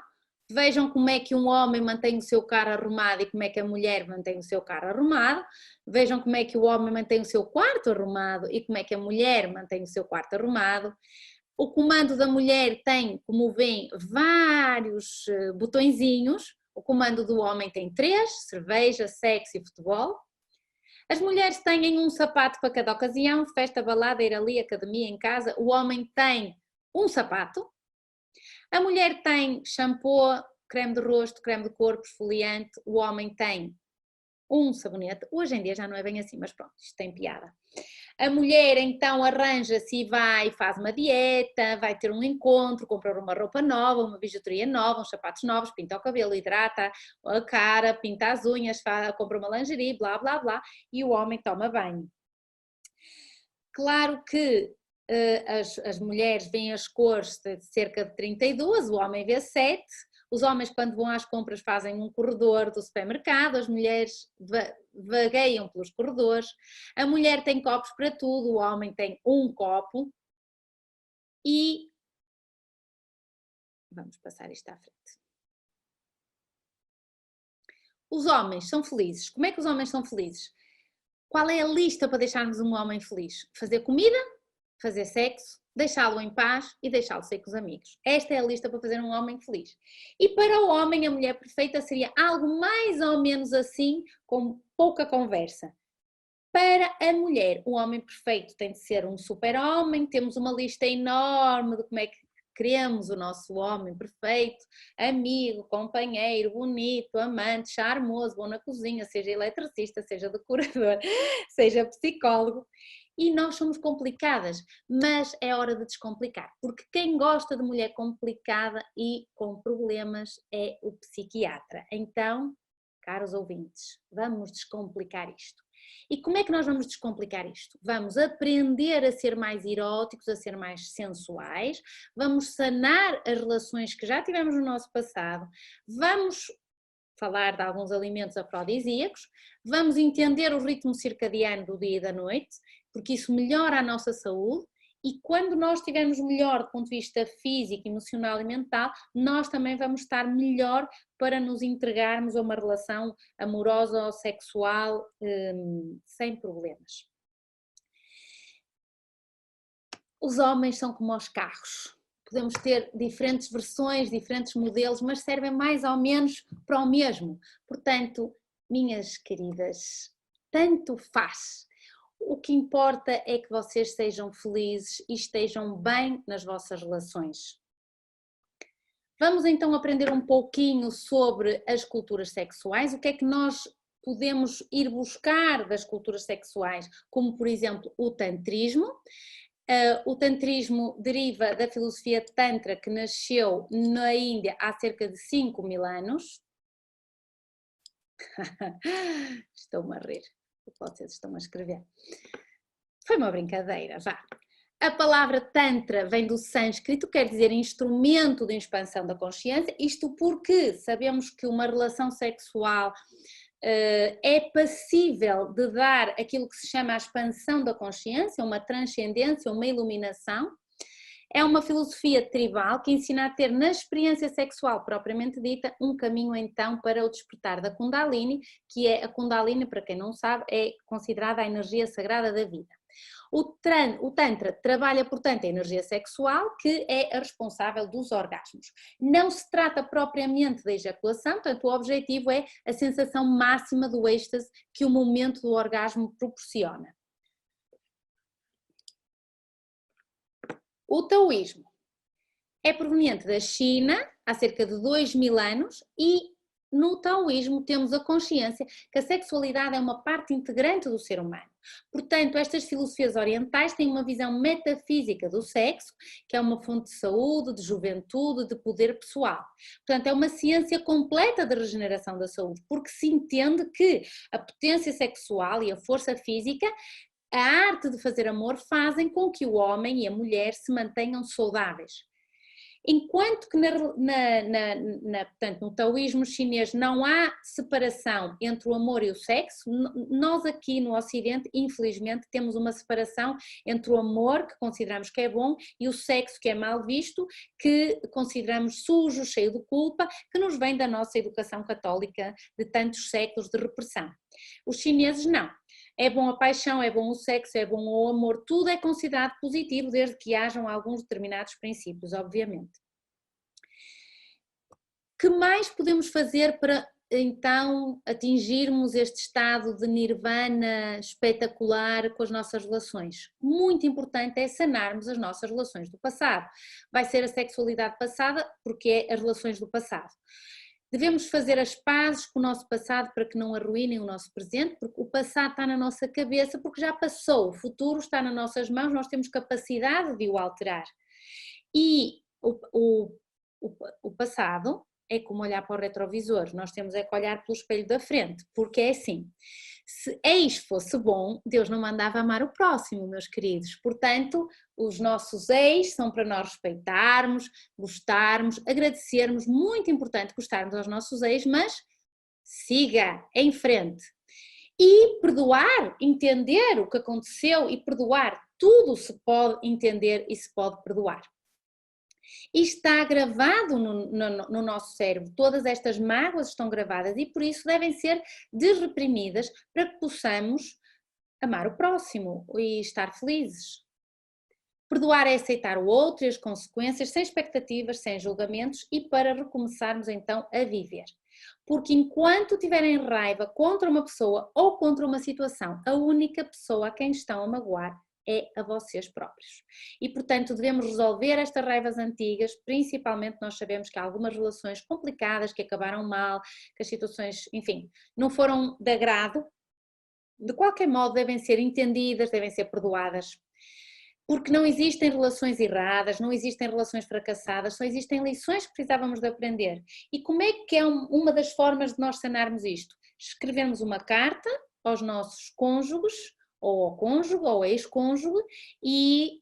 Vejam como é que um homem mantém o seu carro arrumado e como é que a mulher mantém o seu carro arrumado. Vejam como é que o homem mantém o seu quarto arrumado e como é que a mulher mantém o seu quarto arrumado. O comando da mulher tem, como veem, vários botõezinhos. O comando do homem tem 3, cerveja, sexo e futebol. As mulheres têm um sapato para cada ocasião, festa, balada, ir ali, academia, em casa. O homem tem um sapato. A mulher tem shampoo, creme de rosto, creme de corpo, esfoliante. O homem tem um sabonete. Hoje em dia já não é bem assim, mas pronto, isto tem piada. A mulher então arranja-se e vai, faz uma dieta, vai ter um encontro, compra uma roupa nova, uma bijuteria nova, uns sapatos novos, pinta o cabelo, hidrata a cara, pinta as unhas, compra uma lingerie, blá blá blá, e o homem toma banho. Claro que as mulheres veem as cores de cerca de 32, o homem vê 7. Os homens, quando vão às compras, fazem um corredor do supermercado, as mulheres vagueiam pelos corredores. A mulher tem copos para tudo, o homem tem um copo. E vamos passar isto à frente. Os homens são felizes. Como é que os homens são felizes? Qual é a lista para deixarmos um homem feliz? Fazer comida, fazer sexo, deixá-lo em paz e deixá-lo sair com os amigos. Esta é a lista para fazer um homem feliz. E para o homem, a mulher perfeita seria algo mais ou menos assim, com pouca conversa. Para a mulher, o homem perfeito tem de ser um super-homem, temos uma lista enorme de como é que queremos o nosso homem perfeito, amigo, companheiro, bonito, amante, charmoso, bom na cozinha, seja eletricista, seja decorador, seja psicólogo. E nós somos complicadas, mas é hora de descomplicar, porque quem gosta de mulher complicada e com problemas é o psiquiatra. Então, caros ouvintes, vamos descomplicar isto. E como é que nós vamos descomplicar isto? Vamos aprender a ser mais eróticos, a ser mais sensuais, vamos sanar as relações que já tivemos no nosso passado, vamos falar de alguns alimentos afrodisíacos, vamos entender o ritmo circadiano do dia e da noite, porque isso melhora a nossa saúde, e quando nós estivermos melhor do ponto de vista físico, emocional e mental, nós também vamos estar melhor para nos entregarmos a uma relação amorosa ou sexual sem problemas. Os homens são como os carros. Podemos ter diferentes versões, diferentes modelos, mas servem mais ou menos para o mesmo. Portanto, minhas queridas, tanto faz. O que importa é que vocês sejam felizes e estejam bem nas vossas relações. Vamos então aprender um pouquinho sobre as culturas sexuais, o que é que nós podemos ir buscar das culturas sexuais, como por exemplo o tantrismo. O tantrismo deriva da filosofia tantra, que nasceu na Índia há cerca de 5.000 anos. Estou-me a rir, vocês estão a escrever. Foi uma brincadeira, vá. A palavra tantra vem do sânscrito, quer dizer instrumento de expansão da consciência, isto porque sabemos que uma relação sexual é passível de dar aquilo que se chama a expansão da consciência, uma transcendência, uma iluminação. É uma filosofia tribal que ensina a ter na experiência sexual propriamente dita um caminho então para o despertar da Kundalini, que é a Kundalini, para quem não sabe, é considerada a energia sagrada da vida. O Tantra trabalha, portanto, a energia sexual, que é a responsável dos orgasmos. Não se trata propriamente da ejaculação, portanto, o objetivo é a sensação máxima do êxtase que o momento do orgasmo proporciona. O taoísmo é proveniente da China, há cerca de 2.000 anos, e no taoísmo temos a consciência que a sexualidade é uma parte integrante do ser humano. Portanto, estas filosofias orientais têm uma visão metafísica do sexo, que é uma fonte de saúde, de juventude, de poder pessoal. Portanto, é uma ciência completa de regeneração da saúde, porque se entende que a potência sexual e a força física, a arte de fazer amor, fazem com que o homem e a mulher se mantenham saudáveis. Enquanto que portanto, no taoísmo chinês não há separação entre o amor e o sexo, nós aqui no Ocidente, infelizmente, temos uma separação entre o amor, que consideramos que é bom, e o sexo, que é mal visto, que consideramos sujo, cheio de culpa, que nos vem da nossa educação católica de tantos séculos de repressão. Os chineses não. É bom a paixão, é bom o sexo, é bom o amor, tudo é considerado positivo desde que hajam alguns determinados princípios, obviamente. Que mais podemos fazer para então atingirmos este estado de nirvana espetacular com as nossas relações? Muito importante é sanarmos as nossas relações do passado. Vai ser a sexualidade passada porque é as relações do passado. Devemos fazer as pazes com o nosso passado para que não arruinem o nosso presente, porque o passado está na nossa cabeça, porque já passou, o futuro está nas nossas mãos, nós temos capacidade de o alterar. E o passado é como olhar para o retrovisor, nós temos é que olhar pelo espelho da frente, porque é assim, se ex fosse bom, Deus não mandava amar o próximo, meus queridos, portanto, os nossos ex são para nós respeitarmos, gostarmos, agradecermos, muito importante gostarmos aos nossos ex, mas siga em frente. E perdoar, entender o que aconteceu e perdoar, tudo se pode entender e se pode perdoar. E está gravado no nosso cérebro, todas estas mágoas estão gravadas e por isso devem ser desreprimidas para que possamos amar o próximo e estar felizes. Perdoar é aceitar o outro e as consequências sem expectativas, sem julgamentos e para recomeçarmos então a viver. Porque enquanto tiverem raiva contra uma pessoa ou contra uma situação, a única pessoa a quem estão a magoar é a vocês próprios. E portanto devemos resolver estas raivas antigas, principalmente nós sabemos que há algumas relações complicadas que acabaram mal, que as situações, enfim, não foram de agrado, de qualquer modo devem ser entendidas, devem ser perdoadas. Porque não existem relações erradas, não existem relações fracassadas, só existem lições que precisávamos de aprender. E como é que é uma das formas de nós sanarmos isto? Escrevermos uma carta aos nossos cônjuges, ou ao cônjuge, ou ao ex-cônjuge, e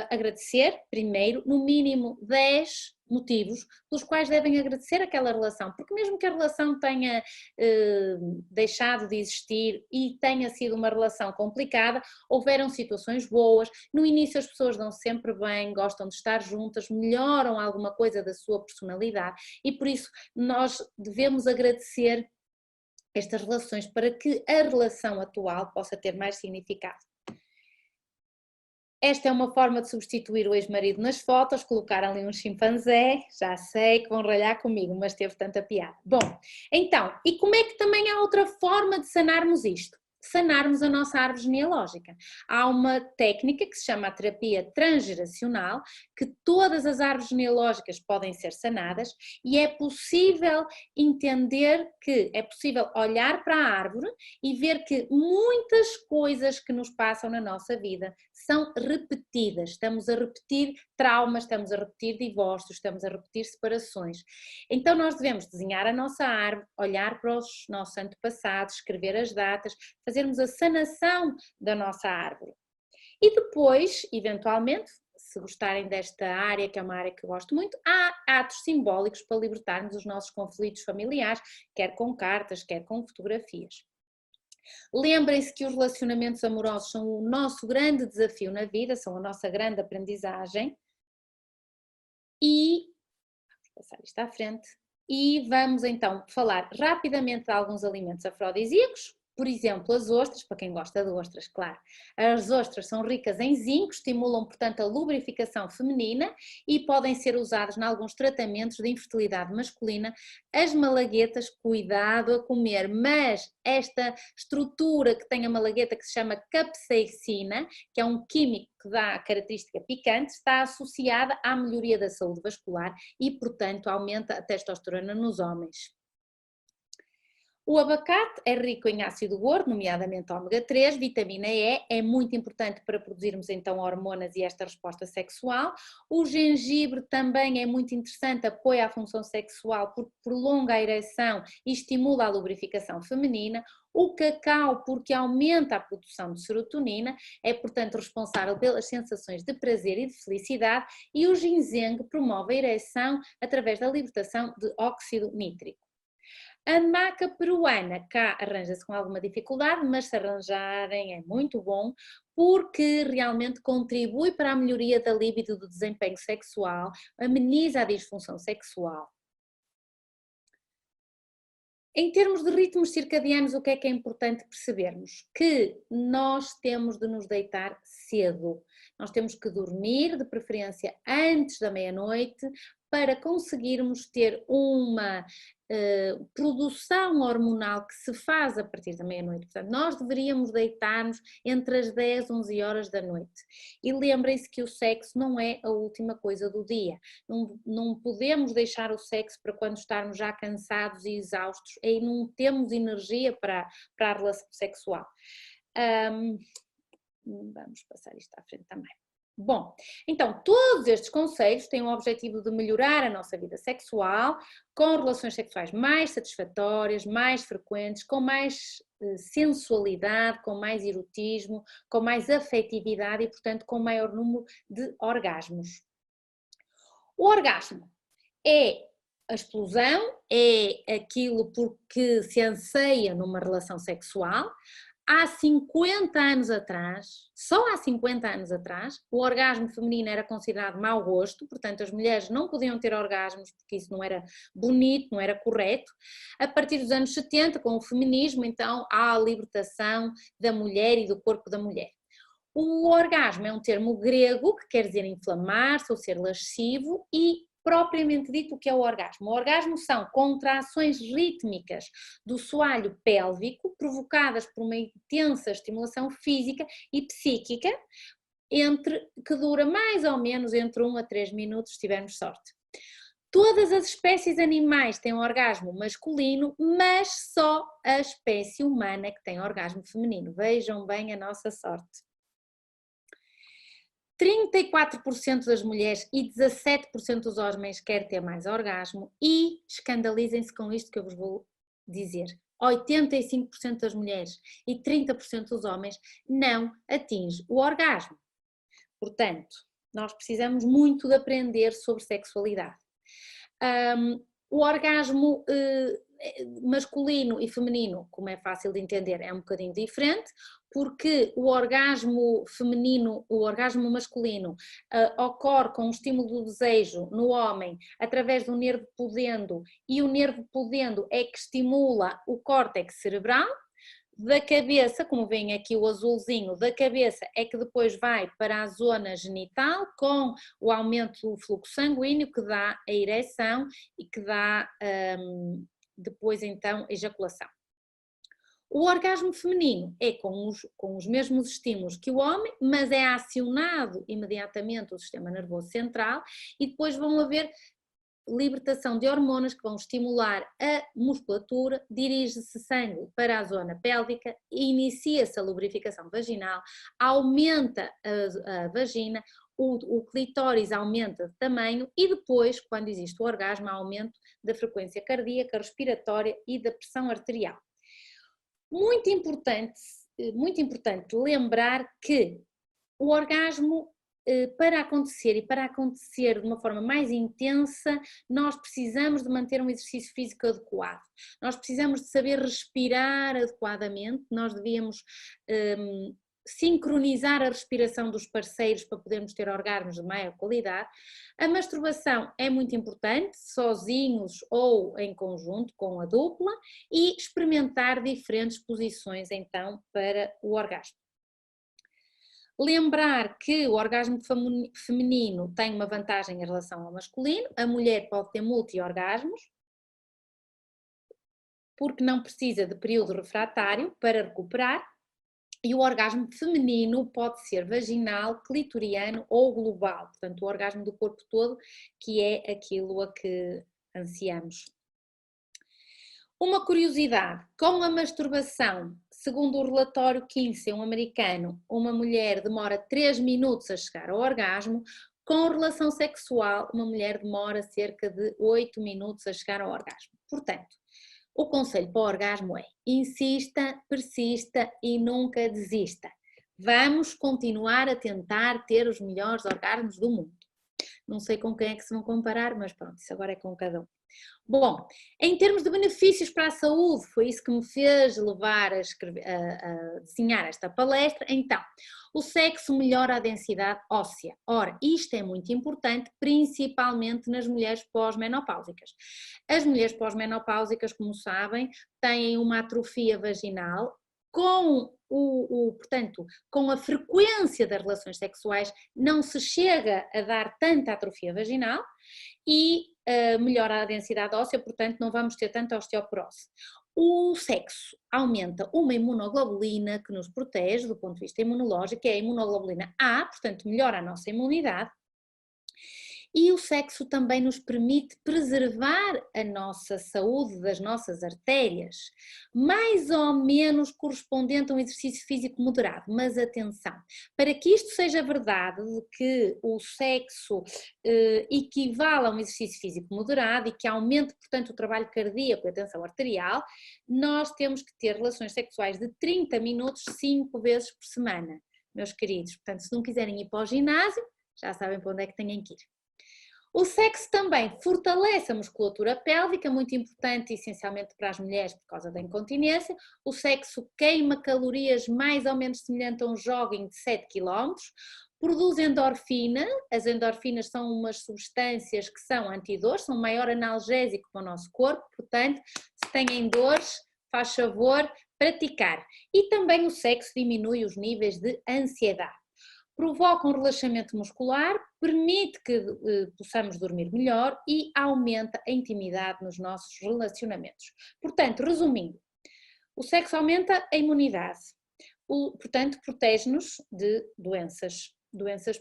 agradecer, primeiro, no mínimo 10 motivos pelos quais devem agradecer aquela relação, porque mesmo que a relação tenha deixado de existir e tenha sido uma relação complicada, houveram situações boas, no início as pessoas dão sempre bem, gostam de estar juntas, melhoram alguma coisa da sua personalidade e por isso nós devemos agradecer estas relações para que a relação atual possa ter mais significado. Esta é uma forma de substituir o ex-marido nas fotos, colocar ali um chimpanzé, já sei que vão ralhar comigo, mas teve tanta piada. Bom, então, e como é que também há outra forma de sanarmos isto? sanarmos a nossa árvore genealógica. Há uma técnica que se chama a terapia transgeracional, que todas as árvores genealógicas podem ser sanadas e é possível entender que é possível olhar para a árvore e ver que muitas coisas que nos passam na nossa vida são repetidas. Estamos a repetir traumas, estamos a repetir divórcios, estamos a repetir separações. Então nós devemos desenhar a nossa árvore, olhar para os nossos antepassados, escrever as datas, fazermos a sanação da nossa árvore. E depois, eventualmente, se gostarem desta área, que é uma área que eu gosto muito, há atos simbólicos para libertarmos os nossos conflitos familiares, quer com cartas, quer com fotografias. Lembrem-se que os relacionamentos amorosos são o nosso grande desafio na vida, são a nossa grande aprendizagem. E, vamos passar isto à frente, e vamos então falar rapidamente de alguns alimentos afrodisíacos. Por exemplo, as ostras, para quem gosta de ostras, claro. As ostras são ricas em zinco, estimulam, portanto, a lubrificação feminina e podem ser usadas em alguns tratamentos de infertilidade masculina. As malaguetas, cuidado a comer, mas esta estrutura que tem a malagueta, que se chama capsaicina, que é um químico que dá a característica picante, está associada à melhoria da saúde vascular e, portanto, aumenta a testosterona nos homens. O abacate é rico em ácido gordo, nomeadamente ômega 3, vitamina E, é muito importante para produzirmos então hormonas e esta resposta sexual. O gengibre também é muito interessante, apoia a função sexual porque prolonga a ereção e estimula a lubrificação feminina. O cacau, porque aumenta a produção de serotonina, é portanto responsável pelas sensações de prazer e de felicidade, e o ginseng promove a ereção através da libertação de óxido nítrico. A maca peruana cá arranja-se com alguma dificuldade, mas se arranjarem é muito bom, porque realmente contribui para a melhoria da libido, do desempenho sexual, ameniza a disfunção sexual. Em termos de ritmos circadianos, o que é importante percebermos? Que nós temos de nos deitar cedo. Nós temos que dormir, de preferência antes da meia-noite, para conseguirmos ter uma produção hormonal que se faz a partir da meia-noite. Portanto, nós deveríamos deitar-nos entre as 10 e 11 horas da noite. E lembrem-se que o sexo não é a última coisa do dia. Não podemos deixar o sexo para quando estarmos já cansados e exaustos e não temos energia para a relação sexual. Vamos passar isto à frente também. Bom, então todos estes conselhos têm o objetivo de melhorar a nossa vida sexual, com relações sexuais mais satisfatórias, mais frequentes, com mais sensualidade, com mais erotismo, com mais afetividade e, portanto, com maior número de orgasmos. O orgasmo é a explosão, é aquilo por que se anseia numa relação sexual. Há 50 anos atrás, só há 50 anos atrás, o orgasmo feminino era considerado mau gosto, portanto as mulheres não podiam ter orgasmos porque isso não era bonito, não era correto. A partir dos anos 70, com o feminismo, então há a libertação da mulher e do corpo da mulher. O orgasmo é um termo grego que quer dizer inflamar-se ou ser lascivo e propriamente dito o que é o orgasmo. O orgasmo são contrações rítmicas do soalho pélvico provocadas por uma intensa estimulação física e psíquica que dura mais ou menos entre 1 a 3 minutos, se tivermos sorte. Todas as espécies animais têm orgasmo masculino, mas só a espécie humana que tem orgasmo feminino. Vejam bem a nossa sorte. 34% das mulheres e 17% dos homens querem ter mais orgasmo e escandalizem-se com isto que eu vos vou dizer. 85% das mulheres e 30% dos homens não atingem o orgasmo. Portanto, nós precisamos muito de aprender sobre sexualidade. O orgasmo masculino e feminino, como é fácil de entender, é um bocadinho diferente, porque o orgasmo feminino, o orgasmo masculino ocorre com o estímulo do desejo no homem através do nervo pudendo, e o nervo pudendo é que estimula o córtex cerebral. Da cabeça, como vem aqui o azulzinho, da cabeça é que depois vai para a zona genital com o aumento do fluxo sanguíneo que dá a ereção e que dá depois então a ejaculação. O orgasmo feminino é com os mesmos estímulos que o homem, mas é acionado imediatamente o sistema nervoso central e depois vão haver libertação de hormonas que vão estimular a musculatura, dirige-se sangue para a zona pélvica, inicia-se a lubrificação vaginal, aumenta a vagina, o clitóris aumenta de tamanho e depois, quando existe o orgasmo, há aumento da frequência cardíaca, respiratória e da pressão arterial. Muito importante lembrar que o orgasmo, para acontecer de uma forma mais intensa, nós precisamos de manter um exercício físico adequado, nós precisamos de saber respirar adequadamente, nós devíamos sincronizar a respiração dos parceiros para podermos ter orgasmos de maior qualidade. A masturbação é muito importante, sozinhos ou em conjunto com a dupla, e experimentar diferentes posições então para o orgasmo. Lembrar que o orgasmo feminino tem uma vantagem em relação ao masculino, a mulher pode ter multi-orgasmos, porque não precisa de período refratário para recuperar, e o orgasmo feminino pode ser vaginal, clitoriano ou global, portanto o orgasmo do corpo todo, que é aquilo a que ansiamos. Uma curiosidade, com a masturbação, segundo o relatório Kinsey, um americano, uma mulher demora 3 minutos a chegar ao orgasmo, com relação sexual, uma mulher demora cerca de 8 minutos a chegar ao orgasmo. Portanto, o conselho para o orgasmo é: insista, persista e nunca desista. Vamos continuar a tentar ter os melhores orgasmos do mundo. Não sei com quem é que se vão comparar, mas pronto, isso agora é com cada um. Bom, em termos de benefícios para a saúde, foi isso que me fez levar a desenhar esta palestra. Então, o sexo melhora a densidade óssea. Ora, isto é muito importante, principalmente nas mulheres pós-menopáusicas. As mulheres pós-menopáusicas, como sabem, têm uma atrofia vaginal. Portanto, com a frequência das relações sexuais não se chega a dar tanta atrofia vaginal e melhora a densidade óssea, portanto não vamos ter tanta osteoporose. O sexo aumenta uma imunoglobulina que nos protege do ponto de vista imunológico, que é a imunoglobulina A, portanto melhora a nossa imunidade. E o sexo também nos permite preservar a nossa saúde das nossas artérias, mais ou menos correspondente a um exercício físico moderado. Mas atenção, para que isto seja verdade, de que o sexo equivale a um exercício físico moderado e que aumente, portanto, o trabalho cardíaco e a tensão arterial, nós temos que ter relações sexuais de 30 minutos 5 vezes por semana, meus queridos. Portanto, se não quiserem ir para o ginásio, já sabem para onde é que têm que ir. O sexo também fortalece a musculatura pélvica, muito importante essencialmente para as mulheres por causa da incontinência. O sexo queima calorias mais ou menos semelhante a um jogging de 7 km, produz endorfina. As endorfinas são umas substâncias que são antidores, são um maior analgésico para o nosso corpo, portanto, se têm dores, faz favor praticar. E também o sexo diminui os níveis de ansiedade. Provoca um relaxamento muscular, permite que possamos dormir melhor e aumenta a intimidade nos nossos relacionamentos. Portanto, resumindo, o sexo aumenta a imunidade, portanto, protege-nos de doenças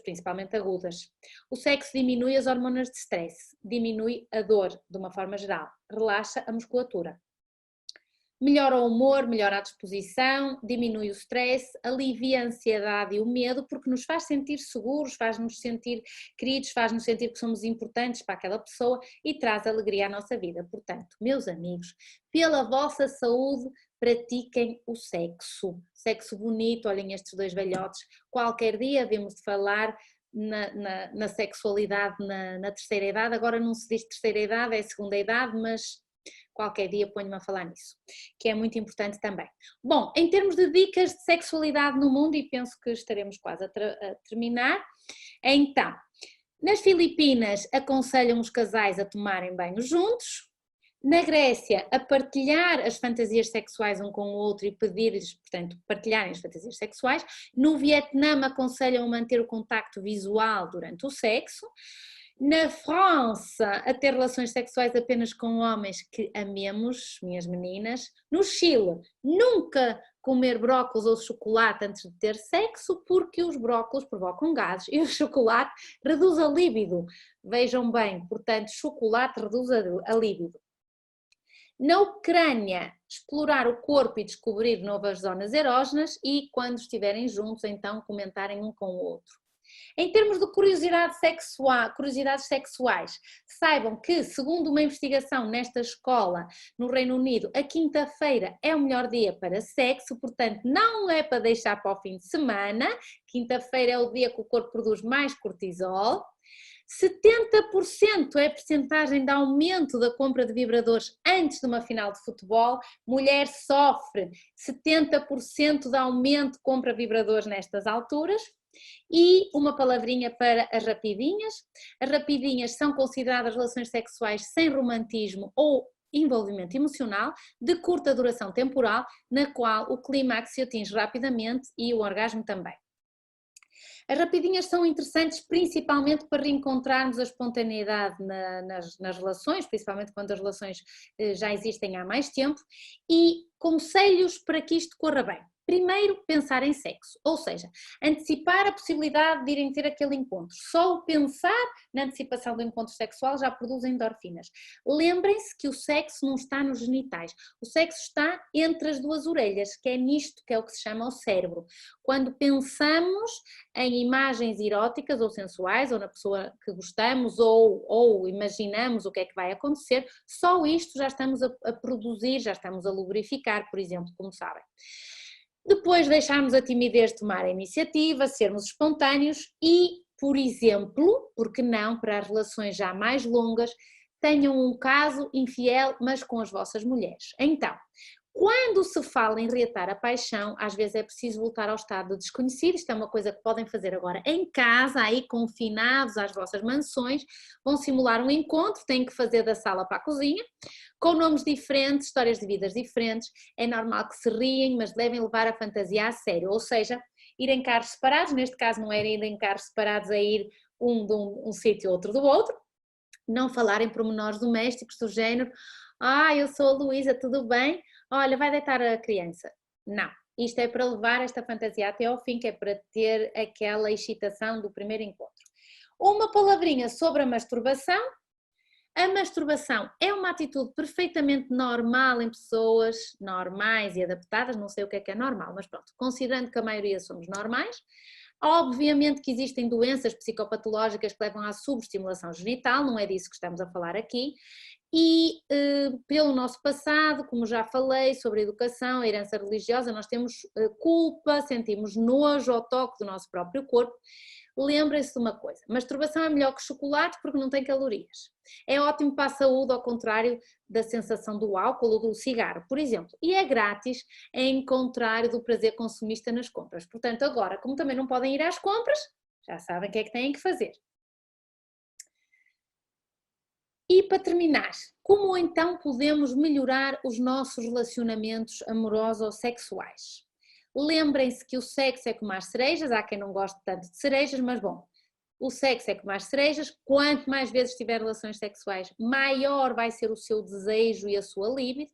principalmente agudas. O sexo diminui as hormonas de stress, diminui a dor de uma forma geral, relaxa a musculatura. Melhora o humor, melhora a disposição, diminui o stress, alivia a ansiedade e o medo, porque nos faz sentir seguros, faz-nos sentir queridos, faz-nos sentir que somos importantes para aquela pessoa e traz alegria à nossa vida. Portanto, meus amigos, pela vossa saúde, pratiquem o sexo. Sexo bonito, olhem estes dois velhotes. Qualquer dia havemos de falar na sexualidade na terceira idade. Agora não se diz terceira idade, é segunda idade, mas qualquer dia ponho-me a falar nisso, que é muito importante também. Bom, em termos de dicas de sexualidade no mundo, e penso que estaremos quase a terminar, então, nas Filipinas aconselham os casais a tomarem banho juntos, na Grécia a partilhar as fantasias sexuais um com o outro e pedir-lhes, portanto, partilharem as fantasias sexuais, no Vietnã aconselham a manter o contacto visual durante o sexo, Na França, a ter relações sexuais apenas com homens que amemos, minhas meninas. No Chile, nunca comer brócolos ou chocolate antes de ter sexo, porque os brócolos provocam gases e o chocolate reduz a libido. Vejam bem, portanto, chocolate reduz a libido. Na Ucrânia, explorar o corpo e descobrir novas zonas erógenas e, quando estiverem juntos, então comentarem um com o outro. Em termos de curiosidades sexuais, saibam que, segundo uma investigação nesta escola no Reino Unido, a quinta-feira é o melhor dia para sexo, portanto não é para deixar para o fim de semana, quinta-feira é o dia que o corpo produz mais cortisol. 70% é a percentagem de aumento da compra de vibradores antes de uma final de futebol. Mulher sofre 70% de aumento de compra de vibradores nestas alturas. E uma palavrinha para as rapidinhas. As rapidinhas são consideradas relações sexuais sem romantismo ou envolvimento emocional, de curta duração temporal, na qual o clímax se atinge rapidamente e o orgasmo também. As rapidinhas são interessantes principalmente para reencontrarmos a espontaneidade nas relações, principalmente quando as relações já existem há mais tempo, e conselhos para que isto corra bem. Primeiro, pensar em sexo, ou seja, antecipar a possibilidade de irem ter aquele encontro. Só o pensar na antecipação do encontro sexual já produz endorfinas. Lembrem-se que o sexo não está nos genitais, o sexo está entre as duas orelhas, que é nisto que é o que se chama o cérebro. Quando pensamos em imagens eróticas ou sensuais, ou na pessoa que gostamos, ou imaginamos o que é que vai acontecer, só isto já estamos a produzir, já estamos a lubrificar, por exemplo, como sabem. Depois deixarmos a timidez tomar a iniciativa, sermos espontâneos e, por exemplo, porque não, para as relações já mais longas, tenham um caso infiel, mas com as vossas mulheres. Então, quando se fala em reatar a paixão, às vezes é preciso voltar ao estado de desconhecido. Isto é uma coisa que podem fazer agora em casa, aí confinados às vossas mansões, vão simular um encontro, têm que fazer da sala para a cozinha, com nomes diferentes, histórias de vidas diferentes, é normal que se riem, mas devem levar a fantasia a sério, ou seja, ir em carros separados, neste caso não era ir em carros separados, a ir um de um sítio, outro do outro, não falar em pormenores domésticos do género, eu sou a Luísa, tudo bem? Olha, vai deitar a criança. Não, isto é para levar esta fantasia até ao fim, que é para ter aquela excitação do primeiro encontro. Uma palavrinha sobre a masturbação. A masturbação é uma atitude perfeitamente normal em pessoas normais e adaptadas, não sei o que é normal, mas pronto, considerando que a maioria somos normais. Obviamente que existem doenças psicopatológicas que levam à subestimulação genital, não é disso que estamos a falar aqui, e pelo nosso passado, como já falei sobre a educação, a herança religiosa, nós temos culpa, sentimos nojo ao toque do nosso próprio corpo. Lembrem-se de uma coisa, masturbação é melhor que chocolate porque não tem calorias. É ótimo para a saúde, ao contrário da sensação do álcool ou do cigarro, por exemplo. E é grátis, em contrário do prazer consumista nas compras. Portanto, agora, como também não podem ir às compras, já sabem o que é que têm que fazer. E para terminar, como então podemos melhorar os nossos relacionamentos amorosos ou sexuais? Lembrem-se que o sexo é como as cerejas, há quem não goste tanto de cerejas, mas bom, o sexo é como as cerejas, quanto mais vezes tiver relações sexuais, maior vai ser o seu desejo e a sua libido.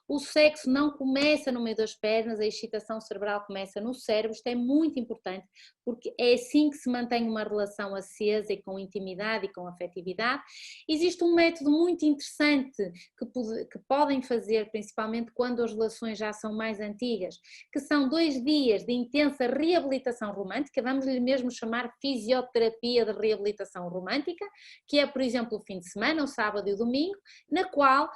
O sexo não começa no meio das pernas, a excitação cerebral começa no cérebro, isto é muito importante, porque é assim que se mantém uma relação acesa e com intimidade e com afetividade. Existe um método muito interessante que podem fazer, principalmente quando as relações já são mais antigas, que são 2 dias de intensa reabilitação romântica, vamos lhe mesmo chamar fisioterapia de reabilitação romântica, que é, por exemplo, o fim de semana, o sábado e o domingo, na qual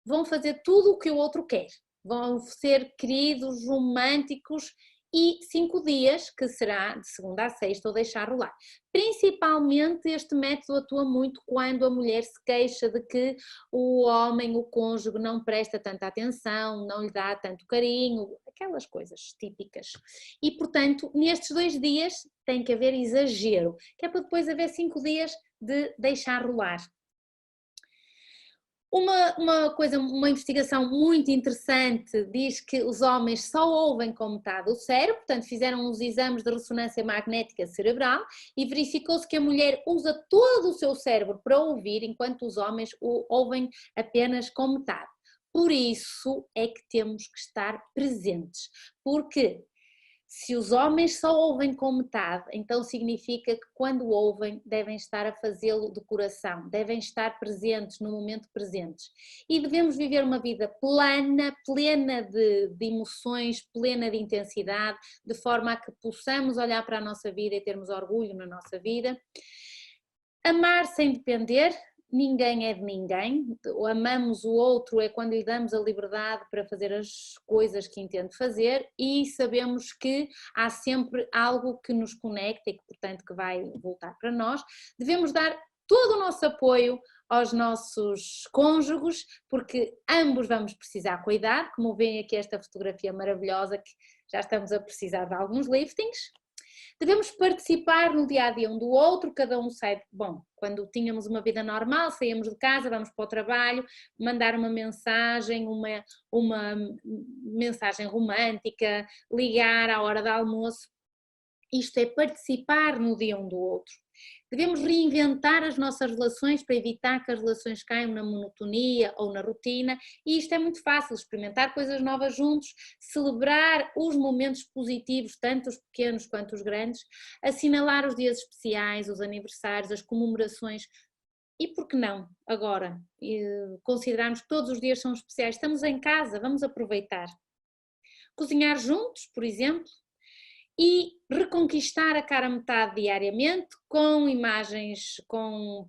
vão fazer tudo o que o outro quer, vão ser queridos, românticos e 5 dias, que será de segunda a sexta, ou deixar rolar. Principalmente este método atua muito quando a mulher se queixa de que o homem, o cônjuge, não presta tanta atenção, não lhe dá tanto carinho, aquelas coisas típicas. E portanto, nestes 2 dias tem que haver exagero, que é para depois haver 5 dias de deixar rolar. Uma investigação muito interessante diz que os homens só ouvem com metade do cérebro, portanto fizeram uns exames de ressonância magnética cerebral e verificou-se que a mulher usa todo o seu cérebro para ouvir, enquanto os homens o ouvem apenas com metade. Por isso é que temos que estar presentes, porque se os homens só ouvem com metade, então significa que quando ouvem devem estar a fazê-lo de coração, devem estar presentes no momento presentes. E devemos viver uma vida plena de emoções, plena de intensidade, de forma a que possamos olhar para a nossa vida e termos orgulho na nossa vida. Amar sem depender. Ninguém é de ninguém, amamos o outro é quando lhe damos a liberdade para fazer as coisas que entende fazer e sabemos que há sempre algo que nos conecta e que, portanto, que vai voltar para nós. Devemos dar todo o nosso apoio aos nossos cônjuges, porque ambos vamos precisar cuidar, como veem aqui esta fotografia maravilhosa que já estamos a precisar de alguns liftings. Devemos participar no dia-a-dia um do outro, cada um sai, bom, quando tínhamos uma vida normal, saíamos de casa, vamos para o trabalho, mandar uma mensagem romântica, ligar à hora do almoço, isto é participar no dia um do outro. Devemos reinventar as nossas relações para evitar que as relações caiam na monotonia ou na rotina e isto é muito fácil, experimentar coisas novas juntos, celebrar os momentos positivos, tanto os pequenos quanto os grandes, assinalar os dias especiais, os aniversários, as comemorações e por que não, agora, considerarmos que todos os dias são especiais, estamos em casa, vamos aproveitar. Cozinhar juntos, por exemplo, e reconquistar a cara metade diariamente com imagens, com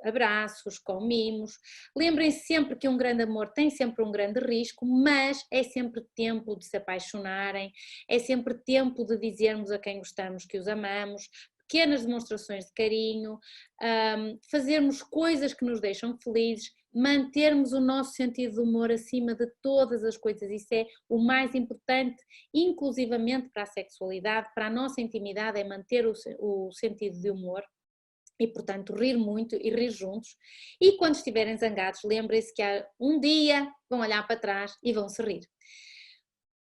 abraços, com mimos. Lembrem-se sempre que um grande amor tem sempre um grande risco, mas é sempre tempo de se apaixonarem, é sempre tempo de dizermos a quem gostamos que os amamos, pequenas demonstrações de carinho, fazermos coisas que nos deixam felizes, mantermos o nosso sentido de humor acima de todas as coisas, isso é o mais importante, inclusivamente para a sexualidade, para a nossa intimidade, é manter o sentido de humor e, portanto, rir muito e rir juntos. E quando estiverem zangados, lembrem-se que há um dia vão olhar para trás e vão se rir.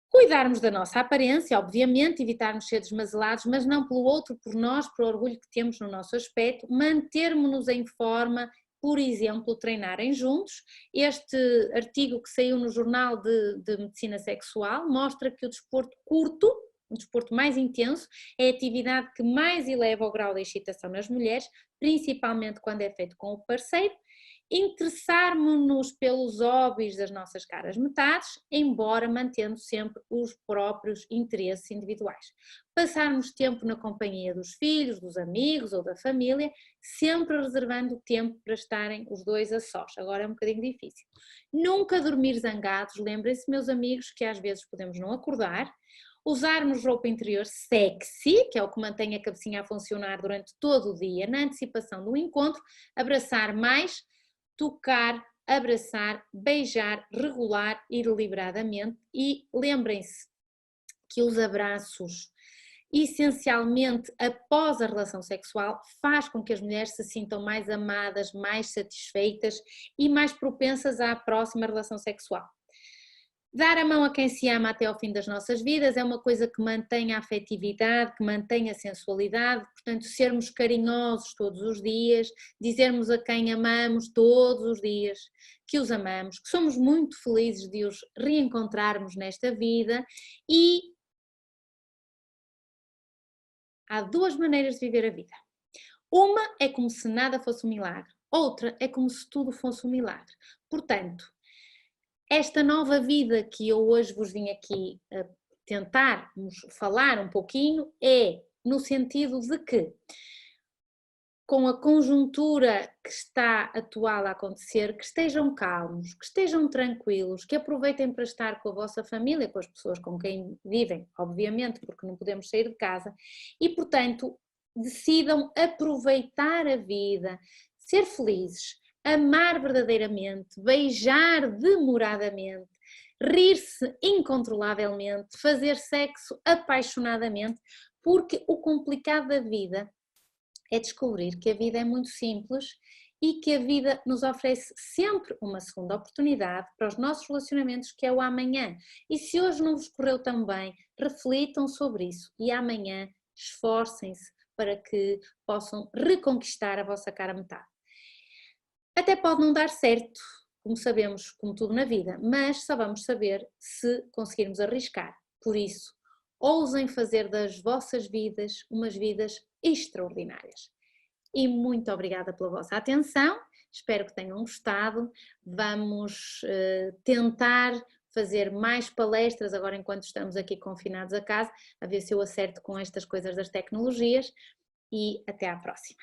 Cuidarmos da nossa aparência, obviamente, evitarmos ser desmazelados, mas não pelo outro, por nós, por orgulho que temos no nosso aspecto, mantermos-nos em forma, por exemplo, treinarem juntos. Este artigo que saiu no Jornal de Medicina Sexual mostra que o desporto curto, o desporto mais intenso, é a atividade que mais eleva o grau de excitação nas mulheres, principalmente quando é feito com o parceiro. Interessarmos-nos pelos hobbies das nossas caras metades, embora mantendo sempre os próprios interesses individuais. Passarmos tempo na companhia dos filhos, dos amigos ou da família, sempre reservando tempo para estarem os dois a sós. Agora é um bocadinho difícil. Nunca dormir zangados, lembrem-se, meus amigos, que às vezes podemos não acordar. Usarmos roupa interior sexy, que é o que mantém a cabecinha a funcionar durante todo o dia, na antecipação do encontro. Abraçar mais, tocar, abraçar, beijar, regular e deliberadamente e lembrem-se que os abraços, essencialmente após a relação sexual, faz com que as mulheres se sintam mais amadas, mais satisfeitas e mais propensas à próxima relação sexual. Dar a mão a quem se ama até ao fim das nossas vidas é uma coisa que mantém a afetividade, que mantém a sensualidade, portanto sermos carinhosos todos os dias, dizermos a quem amamos todos os dias que os amamos, que somos muito felizes de os reencontrarmos nesta vida e há duas maneiras de viver a vida. Uma é como se nada fosse um milagre, outra é como se tudo fosse um milagre. Portanto, esta nova vida que eu hoje vos vim aqui a tentar falar um pouquinho é no sentido de que, com a conjuntura que está atual a acontecer, que estejam calmos, que estejam tranquilos, que aproveitem para estar com a vossa família, com as pessoas com quem vivem, obviamente, porque não podemos sair de casa, e portanto decidam aproveitar a vida, ser felizes, amar verdadeiramente, beijar demoradamente, rir-se incontrolavelmente, fazer sexo apaixonadamente, porque o complicado da vida é descobrir que a vida é muito simples e que a vida nos oferece sempre uma segunda oportunidade para os nossos relacionamentos, que é o amanhã. E se hoje não vos correu tão bem, reflitam sobre isso e amanhã esforcem-se para que possam reconquistar a vossa cara metade. Até pode não dar certo, como sabemos, como tudo na vida, mas só vamos saber se conseguirmos arriscar. Por isso, ousem fazer das vossas vidas umas vidas extraordinárias. E muito obrigada pela vossa atenção, espero que tenham gostado. Vamos tentar fazer mais palestras agora enquanto estamos aqui confinados a casa, a ver se eu acerto com estas coisas das tecnologias e até à próxima.